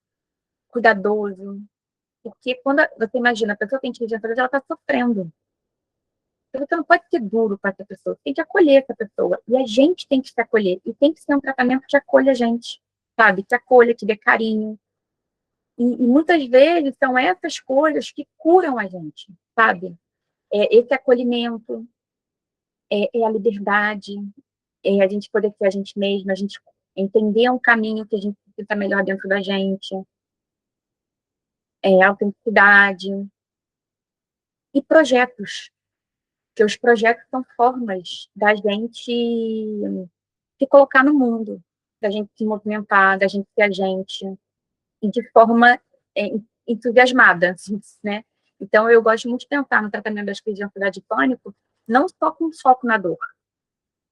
Speaker 1: cuidadoso, porque quando você imagina, a pessoa tem crise de ansiedade, ela está sofrendo, então você não pode ser duro com essa pessoa, você tem que acolher essa pessoa, e a gente tem que se acolher, e tem que ser um tratamento que acolha a gente, sabe, que acolha, que dê carinho. E muitas vezes são essas coisas que curam a gente, sabe? Esse acolhimento, a liberdade, a gente poder ser a gente mesma, a gente entender um caminho que a gente precisa melhor dentro da gente, a autenticidade e projetos, que os projetos são formas da gente se colocar no mundo, da gente se movimentar, da gente ser a gente, e de forma entusiasmada, né? Então, eu gosto muito de pensar no tratamento das crises de ansiedade e pânico, não só com foco na dor,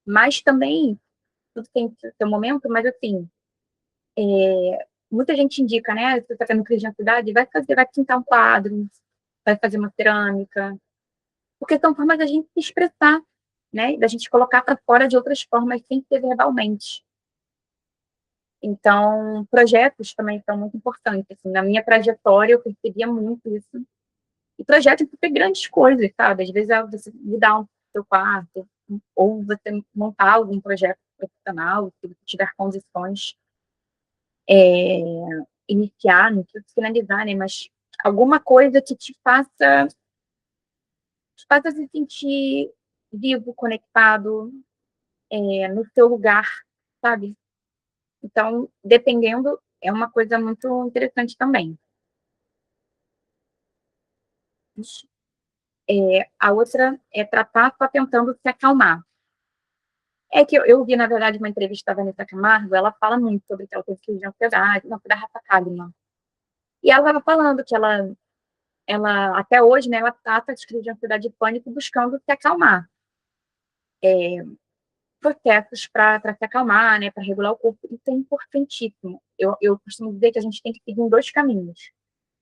Speaker 1: mas também, tudo tem seu momento, mas assim, muita gente indica, né? Se você está tendo crise de ansiedade, vai pintar um quadro, vai fazer uma cerâmica, porque são formas da gente se expressar, né? Da gente colocar para fora de outras formas, sem ser verbalmente. Então, projetos também são muito importantes. Assim, na minha trajetória, eu percebia muito isso. E projetos de ter grandes coisas, sabe? Às vezes é você mudar o seu quarto, ou você montar algum projeto profissional, se você tiver condições, iniciar, não precisa finalizar, né? Mas alguma coisa que te faça se sentir vivo, conectado, no seu lugar, sabe? Então, dependendo, é uma coisa muito interessante também. A outra é tratar só tentando se acalmar. É que eu vi, na verdade, uma entrevista da Vanessa Camargo, ela fala muito sobre que ela teve crise de ansiedade, não, foi da Rafa Kalimann. E ela estava falando que ela, até hoje, né, ela trata de crise de ansiedade e pânico buscando se acalmar. Processos para se acalmar, né, para regular o corpo, isso é importantíssimo. Eu costumo dizer que a gente tem que seguir em dois caminhos.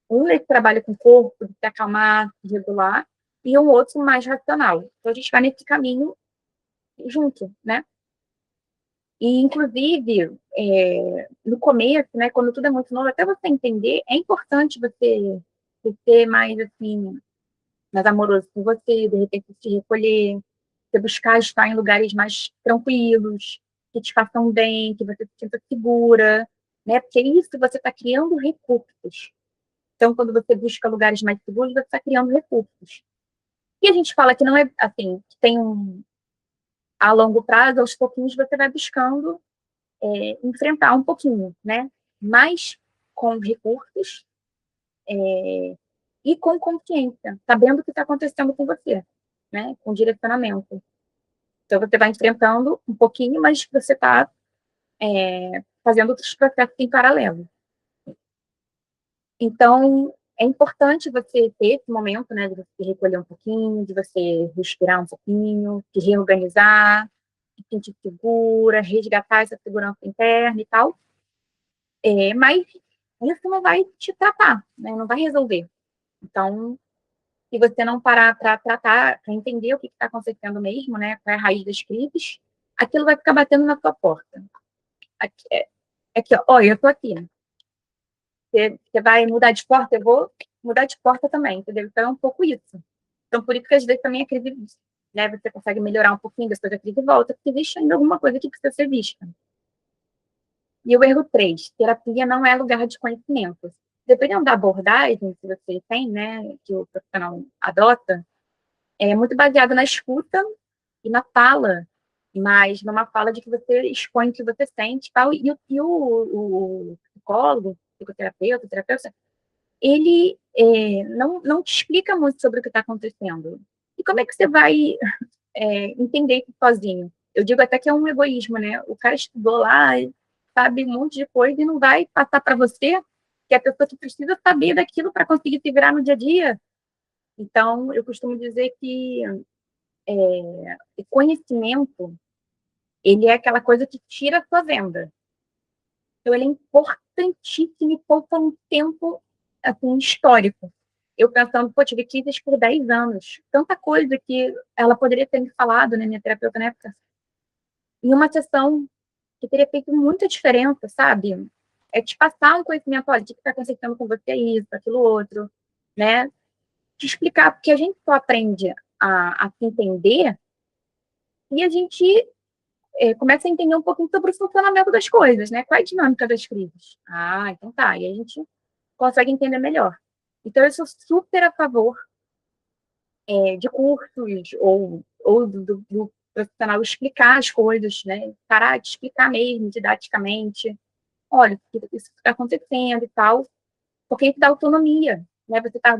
Speaker 1: Um é que trabalha com o corpo, de se acalmar, de regular, e um outro mais racional. Então, a gente vai nesse caminho junto, né? E, inclusive, no começo, né, quando tudo é muito novo, até você entender, é importante você ser mais, assim, mais amoroso com você, de repente se recolher, você buscar estar em lugares mais tranquilos, que te façam bem, que você se sinta segura, né? Porque isso você está criando recursos. Então, quando você busca lugares mais seguros, você está criando recursos. E a gente fala que não é assim, que tem a longo prazo, aos pouquinhos você vai buscando enfrentar um pouquinho, né? Mas com recursos e com consciência, sabendo o que está acontecendo com você, né? Com direcionamento. Então, você vai enfrentando um pouquinho, mas você está fazendo outros processos em paralelo. Então, é importante você ter esse momento, né, de você recolher um pouquinho, de você respirar um pouquinho, de reorganizar, se sentir segura, resgatar essa segurança interna e tal. Mas isso não vai te tratar, né, não vai resolver. Então, se você não parar para tratar, para entender o que está acontecendo mesmo, né, qual é a raiz das crises, aquilo vai ficar batendo na sua porta. Aqui, aqui ó, eu tô aqui. Você vai mudar de porta, eu vou mudar de porta também, entendeu? Então é um pouco isso. Então, por isso que às vezes também a crise, né, você consegue melhorar um pouquinho, depois a crise volta, porque existe ainda alguma coisa que precisa ser vista. E o erro 3, terapia não é lugar de conhecimento. Dependendo da abordagem que você tem, né, que o profissional adota, é muito baseado na escuta e na fala, mas numa fala de que você expõe o que você sente e tal, o psicólogo, psicoterapeuta, terapeuta, ele não te explica muito sobre o que está acontecendo. E como é que você vai entender isso sozinho? Eu digo até que é um egoísmo, né? O cara estudou lá, sabe um monte de coisa e não vai passar para você, que é a pessoa que precisa saber daquilo para conseguir se virar no dia a dia. Então, eu costumo dizer que o conhecimento, ele é aquela coisa que tira a sua venda. Então, ele é importantíssimo e poupa um tempo assim, histórico. Eu pensando, pô, tive crises por 10 anos. Tanta coisa que ela poderia ter me falado, né, minha terapeuta na época, em uma sessão que teria feito muita diferença, sabe? É te passar um conhecimento, olha, o que está acontecendo com você, isso, aquilo outro, né? Te explicar, porque a gente só aprende a se entender e a gente começa a entender um pouquinho sobre o funcionamento das coisas, né? Qual é a dinâmica das crises? Ah, então tá. E a gente consegue entender melhor. Então, eu sou super a favor de cursos ou do profissional explicar as coisas, né? Parar de explicar mesmo, didaticamente. Olha, isso está acontecendo e tal, porque isso dá autonomia, né? Você vai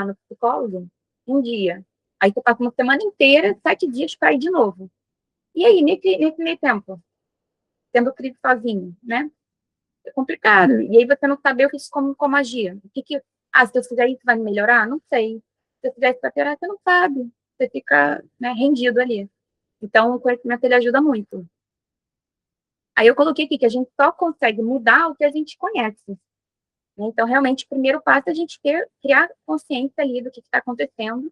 Speaker 1: no psicólogo um dia, aí você passa uma semana inteira, 7 dias para ir de novo. E aí, nesse meio tempo, tendo crise sozinho, né? É complicado. E aí você não sabe como agir. Se eu fizer isso, vai melhorar? Não sei. Se eu fizer isso para piorar, você não sabe. Você fica, né, rendido ali. Então, o conhecimento ele ajuda muito. Aí eu coloquei aqui que a gente só consegue mudar o que a gente conhece. Né? Então, realmente, o primeiro passo é a gente criar consciência ali do que está acontecendo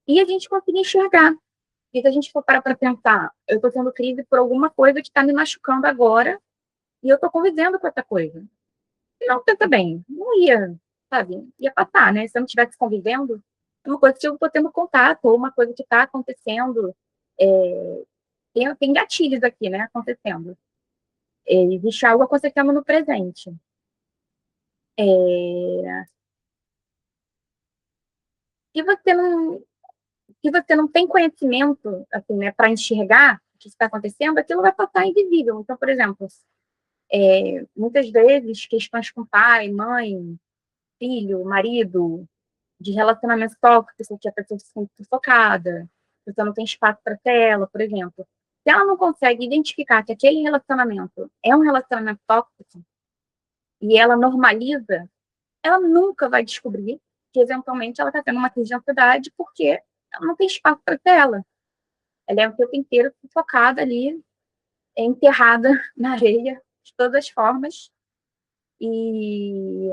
Speaker 1: e a gente conseguir enxergar. E se a gente for parar para pensar, eu estou tendo crise por alguma coisa que está me machucando agora e eu estou convivendo com essa coisa. Não, pensa bem, não ia, sabe, ia passar, né? Se eu não estivesse convivendo, é uma coisa que eu estou tendo contato, ou uma coisa que está acontecendo. Tem gatilhos aqui, né, acontecendo. Existe algo acontecendo no presente. Se você não, se você não tem conhecimento, assim, né, para enxergar que está acontecendo, aquilo vai passar invisível. Então, por exemplo, muitas vezes, questões com pai, mãe, filho, marido, de relacionamento tóxico, que a pessoa se sente sufocada, a pessoa não tem espaço para tela, por exemplo. Se ela não consegue identificar que aquele relacionamento é um relacionamento tóxico e ela normaliza, ela nunca vai descobrir que, eventualmente, ela está tendo uma crise de ansiedade porque ela não tem espaço para tela. Ela é o tempo inteiro sufocada ali, enterrada na areia, de todas as formas, e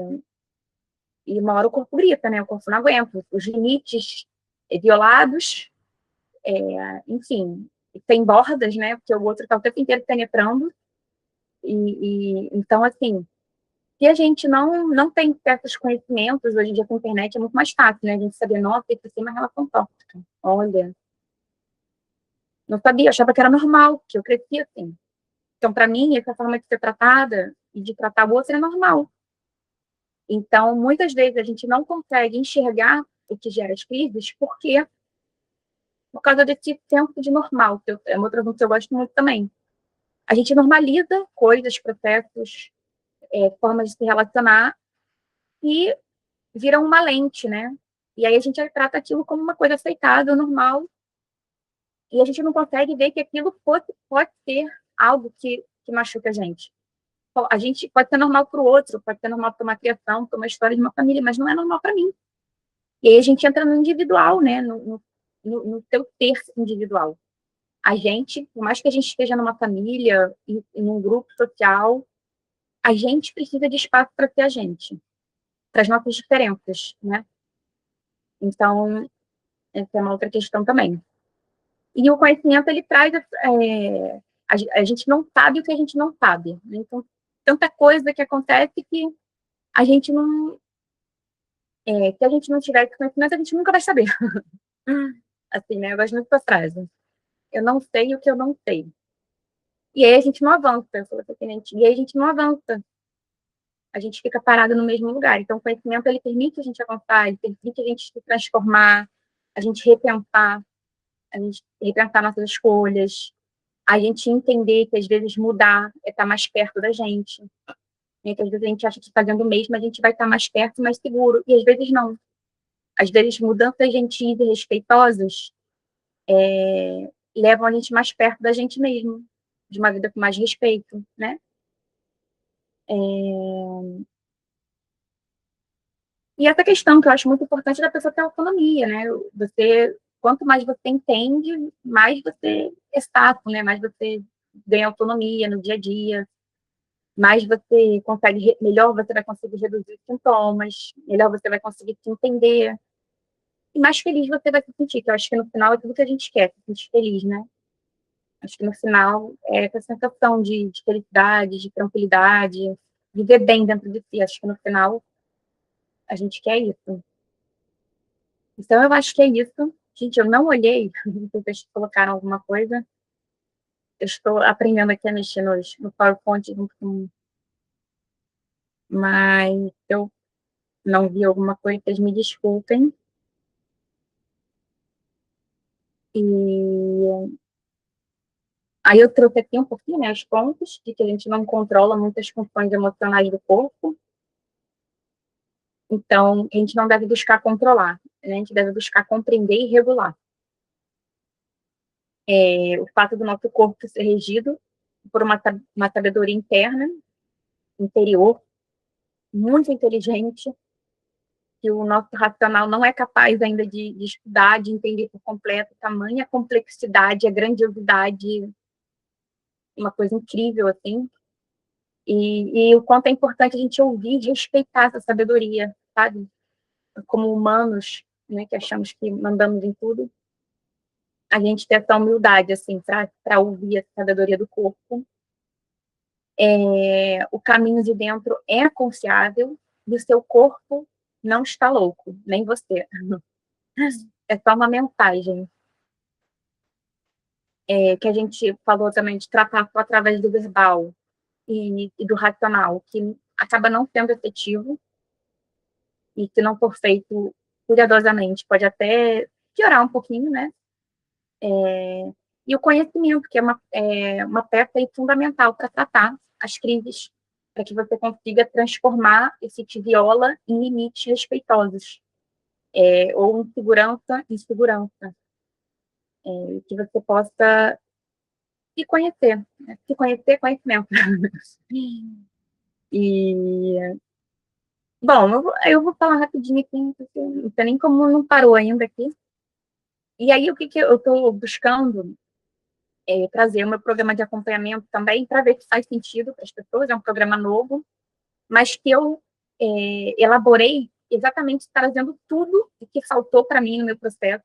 Speaker 1: uma hora o corpo grita, né? O corpo não aguenta. Os limites violados, enfim, tem bordas, né? Porque o outro está o tempo inteiro penetrando. Então, assim, se a gente não tem certos conhecimentos, hoje em dia com a internet é muito mais fácil, né? A gente saber, nossa, isso assim é uma relação tóxica. Olha, não sabia, achava que era normal, que eu cresci assim. Então, para mim, essa forma de ser tratada e de tratar o outro é normal. Então, muitas vezes a gente não consegue enxergar o que gera as crises, porque por causa desse senso de normal, que é outro assunto que eu gosto muito também. A gente normaliza coisas, processos, formas de se relacionar e vira uma lente, né? E aí a gente trata aquilo como uma coisa aceitável, normal, e a gente não consegue ver que aquilo pode ser algo que machuca a gente. A gente pode ser normal para o outro, pode ser normal para uma criação, para uma história de uma família, mas não é normal para mim. E aí a gente entra no individual, né? No seu ter individual. A gente, por mais que a gente esteja numa família, em um grupo social, a gente precisa de espaço para ser a gente, para as nossas diferenças, né? Então, essa é uma outra questão também. E o conhecimento, ele traz... a gente não sabe o que a gente não sabe. Né? Então, tanta coisa que acontece que a gente não... se a gente não tiver esse conhecimento, a gente nunca vai saber. Assim, né? Eu gosto muito dessa frase. Eu não sei o que eu não sei. E aí a gente não avança. E aí a gente não avança. A gente fica parado no mesmo lugar. Então, o conhecimento, ele permite a gente avançar, ele permite a gente se transformar, a gente repensar nossas escolhas, a gente entender que, às vezes, mudar é estar mais perto da gente. Né? Que, às vezes, a gente acha que fazendo o mesmo, a gente vai estar mais perto, mais seguro. E, às vezes, não. Às vezes, mudanças gentis e respeitosas levam a gente mais perto da gente mesmo, de uma vida com mais respeito, né? E essa questão que eu acho muito importante da pessoa ter autonomia, né? Quanto mais você entende, mais você é saco, né? Mais você ganha autonomia no dia a dia, mais você consegue, melhor você vai conseguir reduzir os sintomas, melhor você vai conseguir se entender, e mais feliz você vai se sentir, que eu acho que no final é tudo que a gente quer, se sentir feliz, né? Acho que no final é essa sensação de felicidade, de tranquilidade, viver bem dentro de si. Acho que no final a gente quer isso. Então, eu acho que é isso. Gente, eu não olhei, não sei se vocês colocaram alguma coisa. Eu estou aprendendo aqui a mexer no PowerPoint, mas eu não vi alguma coisa, vocês me desculpem. E aí eu trouxe aqui um pouquinho, né, os pontos de que a gente não controla muitas funções emocionais do corpo. Então, a gente não deve buscar controlar, né? A gente deve buscar compreender e regular. O fato do nosso corpo ser regido por uma sabedoria interna, interior, muito inteligente, que o nosso racional não é capaz ainda de estudar, de entender por completo tamanha complexidade, a grandiosidade, uma coisa incrível, assim, e o quanto é importante a gente ouvir e respeitar essa sabedoria, sabe? Como humanos, né, que achamos que mandamos em tudo, a gente ter essa humildade, assim, para ouvir a sabedoria do corpo. O caminho de dentro é confiável e o seu corpo não está louco, nem você. É só uma mensagem. Que a gente falou também de tratar só através do verbal e do racional, que acaba não sendo efetivo e se não for feito cuidadosamente, pode até piorar um pouquinho, né? E o conhecimento, que é uma peça aí fundamental para tratar as crises, para que você consiga transformar esse te viola em limites respeitosos, ou em segurança em segurança, que você possa se conhecer, né? Se conhecer, conhecimento. E, bom, eu vou falar rapidinho aqui, porque não sei nem como não parou ainda aqui. E aí, o que, que eu estou buscando trazer o meu programa de acompanhamento também, para ver se faz sentido para as pessoas, é um programa novo, mas que eu elaborei exatamente trazendo tudo o que faltou para mim no meu processo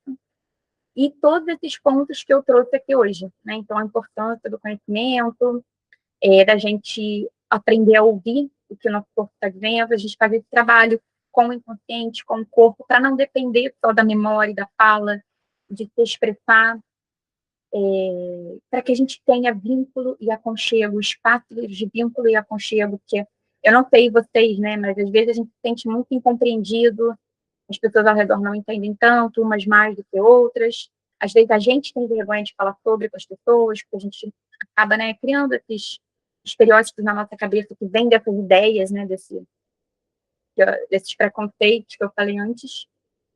Speaker 1: e todos esses pontos que eu trouxe aqui hoje, né? Então, a importância do conhecimento, da gente aprender a ouvir o que o nosso corpo está dizendo, a gente fazer esse trabalho com o inconsciente, com o corpo, para não depender só da memória e da fala, de se expressar, para que a gente tenha vínculo e aconchego, espaço de vínculo e aconchego, porque eu não sei vocês, né, mas às vezes a gente se sente muito incompreendido, as pessoas ao redor não entendem tanto, umas mais do que outras, às vezes a gente tem vergonha de falar sobre com as pessoas, porque a gente acaba, né, criando esses estereótipos na nossa cabeça que vêm dessas ideias, né, desses preconceitos que eu falei antes,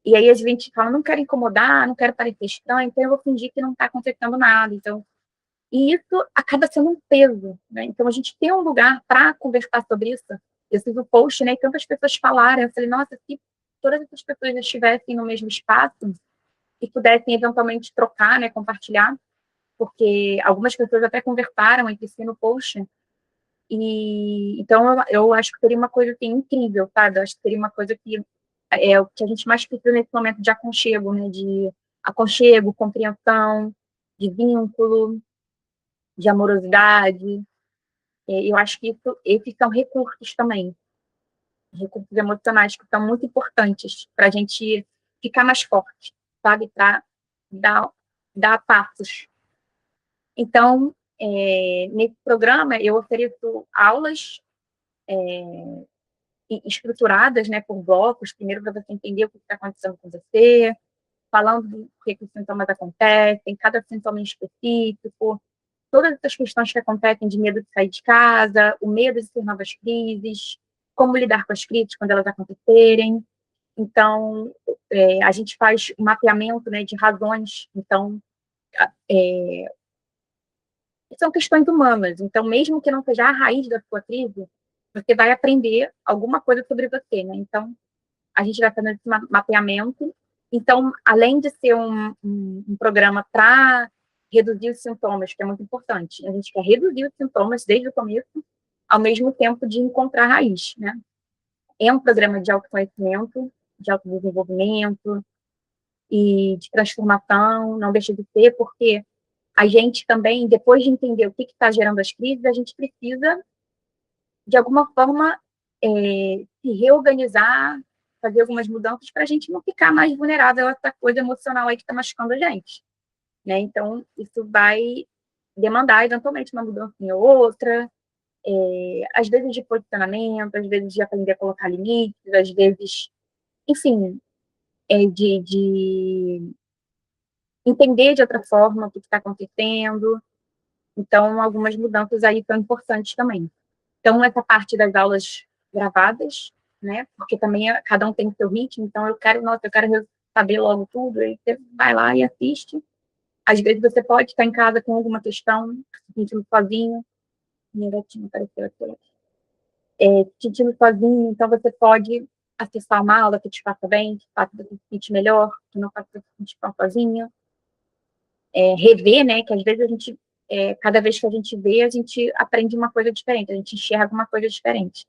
Speaker 1: e aí a gente fala, não quero incomodar, não quero parecer estranho, então eu vou fingir que não está acontecendo nada, então e isso acaba sendo um peso, né? Então, a gente tem um lugar para conversar sobre isso. Eu fiz o post, né? E tantas pessoas falaram. Eu falei, nossa, se todas essas pessoas estivessem no mesmo espaço e pudessem eventualmente trocar, né? Compartilhar, porque algumas pessoas até conversaram entre si no post. E então, eu acho que seria uma coisa assim, incrível, sabe? Eu acho que seria uma coisa que é o que a gente mais precisa nesse momento de aconchego, né? De aconchego, compreensão, de vínculo, de amorosidade. Eu acho que esses são recursos também, recursos emocionais que são muito importantes para a gente ficar mais forte, sabe? Para dar, dar passos. Então, nesse programa, eu ofereço aulas estruturadas, né, por blocos, primeiro para você entender o que está acontecendo com você, falando do que os sintomas acontecem, cada sintoma em específico, todas essas questões que acontecem de medo de sair de casa, o medo de ter novas crises, como lidar com as crises quando elas acontecerem. Então, a gente faz um mapeamento, né, de razões. Então, são questões humanas. Então, mesmo que não seja a raiz da sua crise, você vai aprender alguma coisa sobre você, né? Então, a gente vai fazendo esse mapeamento. Então, além de ser um programa para reduzir os sintomas, que é muito importante, a gente quer reduzir os sintomas desde o começo, ao mesmo tempo de encontrar a raiz, né? É um programa de autoconhecimento, de autodesenvolvimento e de transformação, não deixa de ser, porque a gente também, depois de entender o que está gerando as crises, a gente precisa, de alguma forma, se reorganizar, fazer algumas mudanças para a gente não ficar mais vulnerável a essa coisa emocional aí que está machucando a gente, né? Então, isso vai demandar, eventualmente, uma mudança em outra, às vezes de posicionamento, às vezes de aprender a colocar limites, às vezes, enfim, de entender de outra forma o que está acontecendo. Então, algumas mudanças aí são importantes também. Então, essa parte das aulas gravadas, né? Porque também cada um tem o seu ritmo, então nossa, eu quero saber logo tudo, aí você vai lá e assiste. Às vezes você pode estar em casa com alguma questão, se sentindo sozinho, minha gatinha apareceu aqui, se sentindo sozinho, então você pode acessar uma aula que te faça bem, que faça você se sentir melhor, que não faça você se sentir tão sozinha. Rever, né, que às vezes a gente, cada vez que a gente vê, a gente aprende uma coisa diferente, a gente enxerga uma coisa diferente.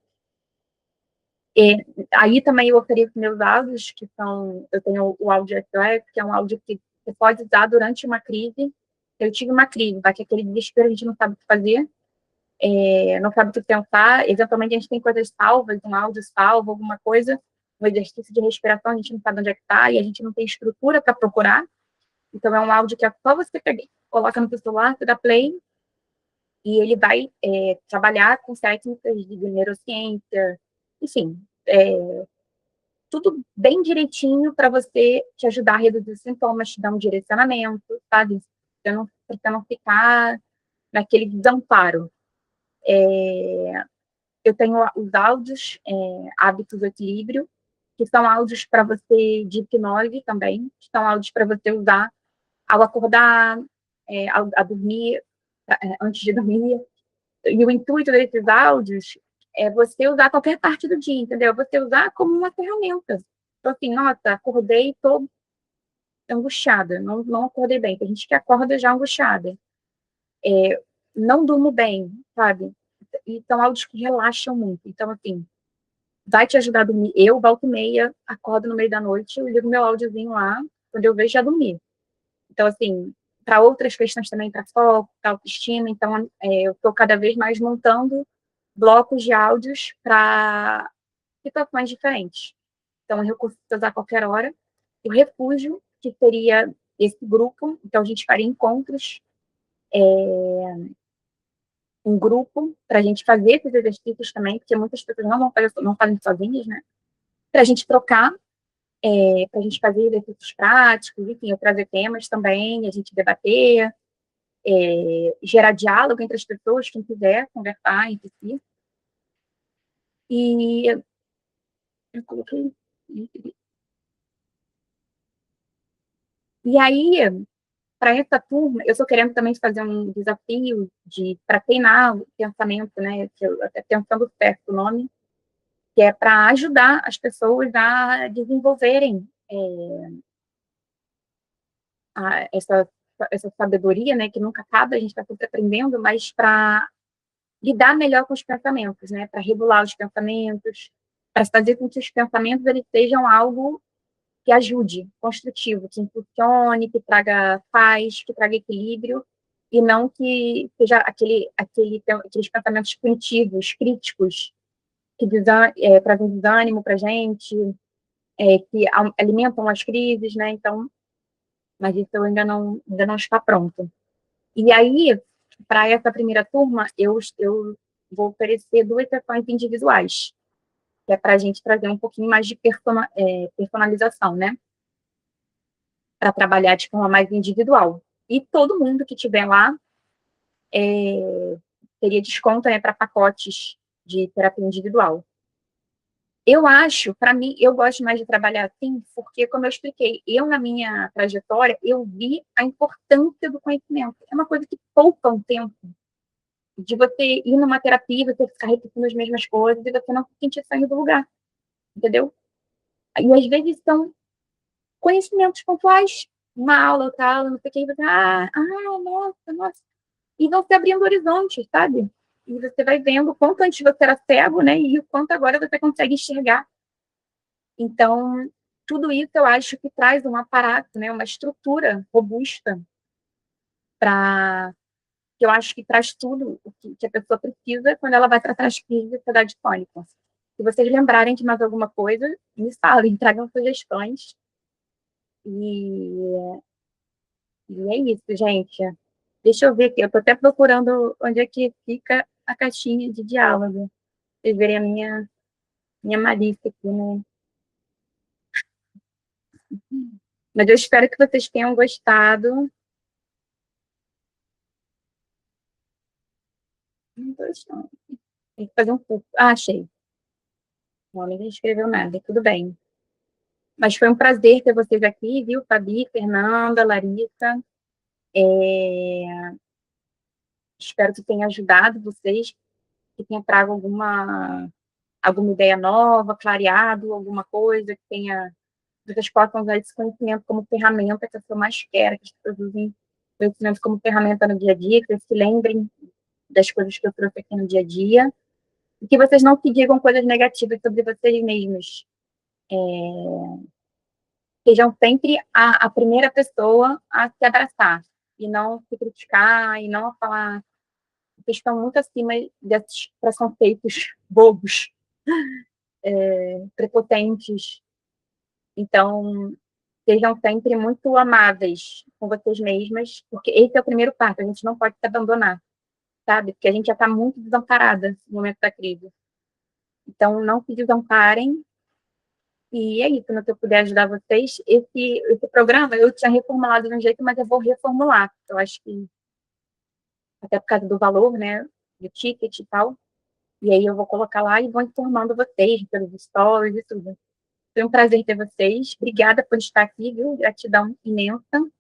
Speaker 1: Aí também eu ofereço meus áudios, que são, eu tenho o áudio SOS, que é um áudio que você pode usar durante uma crise. Eu tive uma crise, bate aquele desespero, a gente não sabe o que fazer, não sabe o que pensar, eventualmente a gente tem coisas salvas, um áudio salvo, alguma coisa, um exercício de respiração, a gente não sabe onde é que está, e a gente não tem estrutura para procurar, então é um áudio que é só você pegar, coloca no seu celular, você dá play, e ele vai trabalhar com técnicas de neurociência, enfim, tudo bem direitinho para você te ajudar a reduzir os sintomas, te dar um direcionamento, sabe? para não ficar naquele desamparo. Eu tenho os áudios, Hábitos do Equilíbrio, que são áudios para você de hipnose também, que são áudios para você usar ao acordar, a dormir, antes de dormir. E o intuito desses áudios é você usar qualquer parte do dia, entendeu? Você usar como uma ferramenta. Então, assim, nossa, acordei e estou angustiada, não acordei bem. Tem gente que acorda já angustiada. Não durmo bem, sabe? E são áudios que relaxam muito. Então, assim, vai te ajudar a dormir. Eu, volta e meia, acordo no meio da noite, eu ligo meu áudiozinho lá, quando eu vejo já dormi. Então, assim, para outras questões também, para foco, para autoestima, então eu estou cada vez mais montando blocos de áudios para situações diferentes. Então, é um recurso que você usar a qualquer hora. O refúgio, que seria esse grupo, então a gente faria encontros em grupo para a gente fazer esses exercícios também, porque muitas pessoas não fazem sozinhas, né? Para a gente trocar, para a gente fazer exercícios práticos, enfim, eu trazer temas também, a gente debater, gerar diálogo entre as pessoas, quem quiser conversar entre si. E eu coloquei. E aí, para essa turma, eu estou querendo também fazer um desafio para treinar o pensamento, né? Que eu até pensando certo o nome, que é para ajudar as pessoas a desenvolverem essa, essa sabedoria, né? Que nunca acaba, a gente está sempre aprendendo, mas para lidar melhor com os pensamentos, né? Para regular os pensamentos, para fazer com que os pensamentos eles sejam algo que ajude, construtivo, que impulsione, que traga paz, que traga equilíbrio, e não que seja aqueles pensamentos punitivos, críticos, que trazem desânimo para a gente, que alimentam as crises, né? Então, mas isso eu ainda não está pronto. E aí, para essa primeira turma, eu vou oferecer 2 sessões individuais, que é para a gente trazer um pouquinho mais de personalização, né? Para trabalhar de forma mais individual. E todo mundo que estiver lá teria desconto, né, para pacotes de terapia individual. Eu acho, para mim, eu gosto mais de trabalhar assim, porque, como eu expliquei, eu, na minha trajetória, eu vi a importância do conhecimento. É uma coisa que poupa um tempo de você ir numa terapia, você ficar repetindo as mesmas coisas e você não se sentir saindo do lugar, entendeu? E às vezes são conhecimentos pontuais, uma aula, outra aula, não sei o que, e você, nossa, e vão se abrindo horizontes, sabe? E você vai vendo o quanto antes você era cego, né? E o quanto agora você consegue enxergar. Então, tudo isso eu acho que traz um aparato, né? Uma estrutura robusta para que eu acho que traz tudo o que a pessoa precisa quando ela vai tratar as crises de ansiedade crônica. Se vocês lembrarem de mais alguma coisa, me falem, tragam sugestões. E, e é isso, gente. Deixa eu ver aqui, eu estou até procurando onde é que fica a caixinha de diálogo. Vocês verem a minha malícia aqui, né? Mas eu espero que vocês tenham gostado. Não tô achando. Tem que fazer um curso. Ah, achei. O homem não escreveu nada, tudo bem. Mas foi um prazer ter vocês aqui, viu? Fabi, Fernanda, Larissa. Espero que tenha ajudado vocês, que tenha trago alguma ideia nova, clareado alguma coisa, que vocês possam usar esse conhecimento como ferramenta, que é o que eu mais quero, que as pessoas usem o conhecimento como ferramenta no dia a dia, que vocês se lembrem das coisas que eu trouxe aqui no dia a dia, e que vocês não se digam coisas negativas sobre vocês mesmos. Sejam sempre a primeira pessoa a se abraçar, e não se criticar, e não falar que estão muito acima desses preconceitos bobos, prepotentes. Então, sejam sempre muito amáveis com vocês mesmas, porque esse é o primeiro passo, a gente não pode se abandonar, sabe? Porque a gente já está muito desamparada no momento da crise. Então, não se desamparem, E é isso, no que eu puder ajudar vocês. Esse programa eu tinha reformulado de um jeito, mas eu vou reformular. Eu acho que, até por causa do valor, né, do ticket e tal. E aí eu vou colocar lá e vou informando vocês pelos stories e tudo. Foi um prazer ter vocês. Obrigada por estar aqui, viu? Gratidão imensa.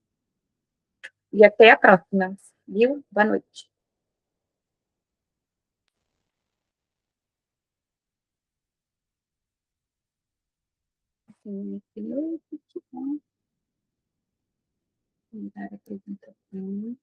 Speaker 1: E até a próxima, viu? Boa noite. Assim, esse novo, mudar a apresentação.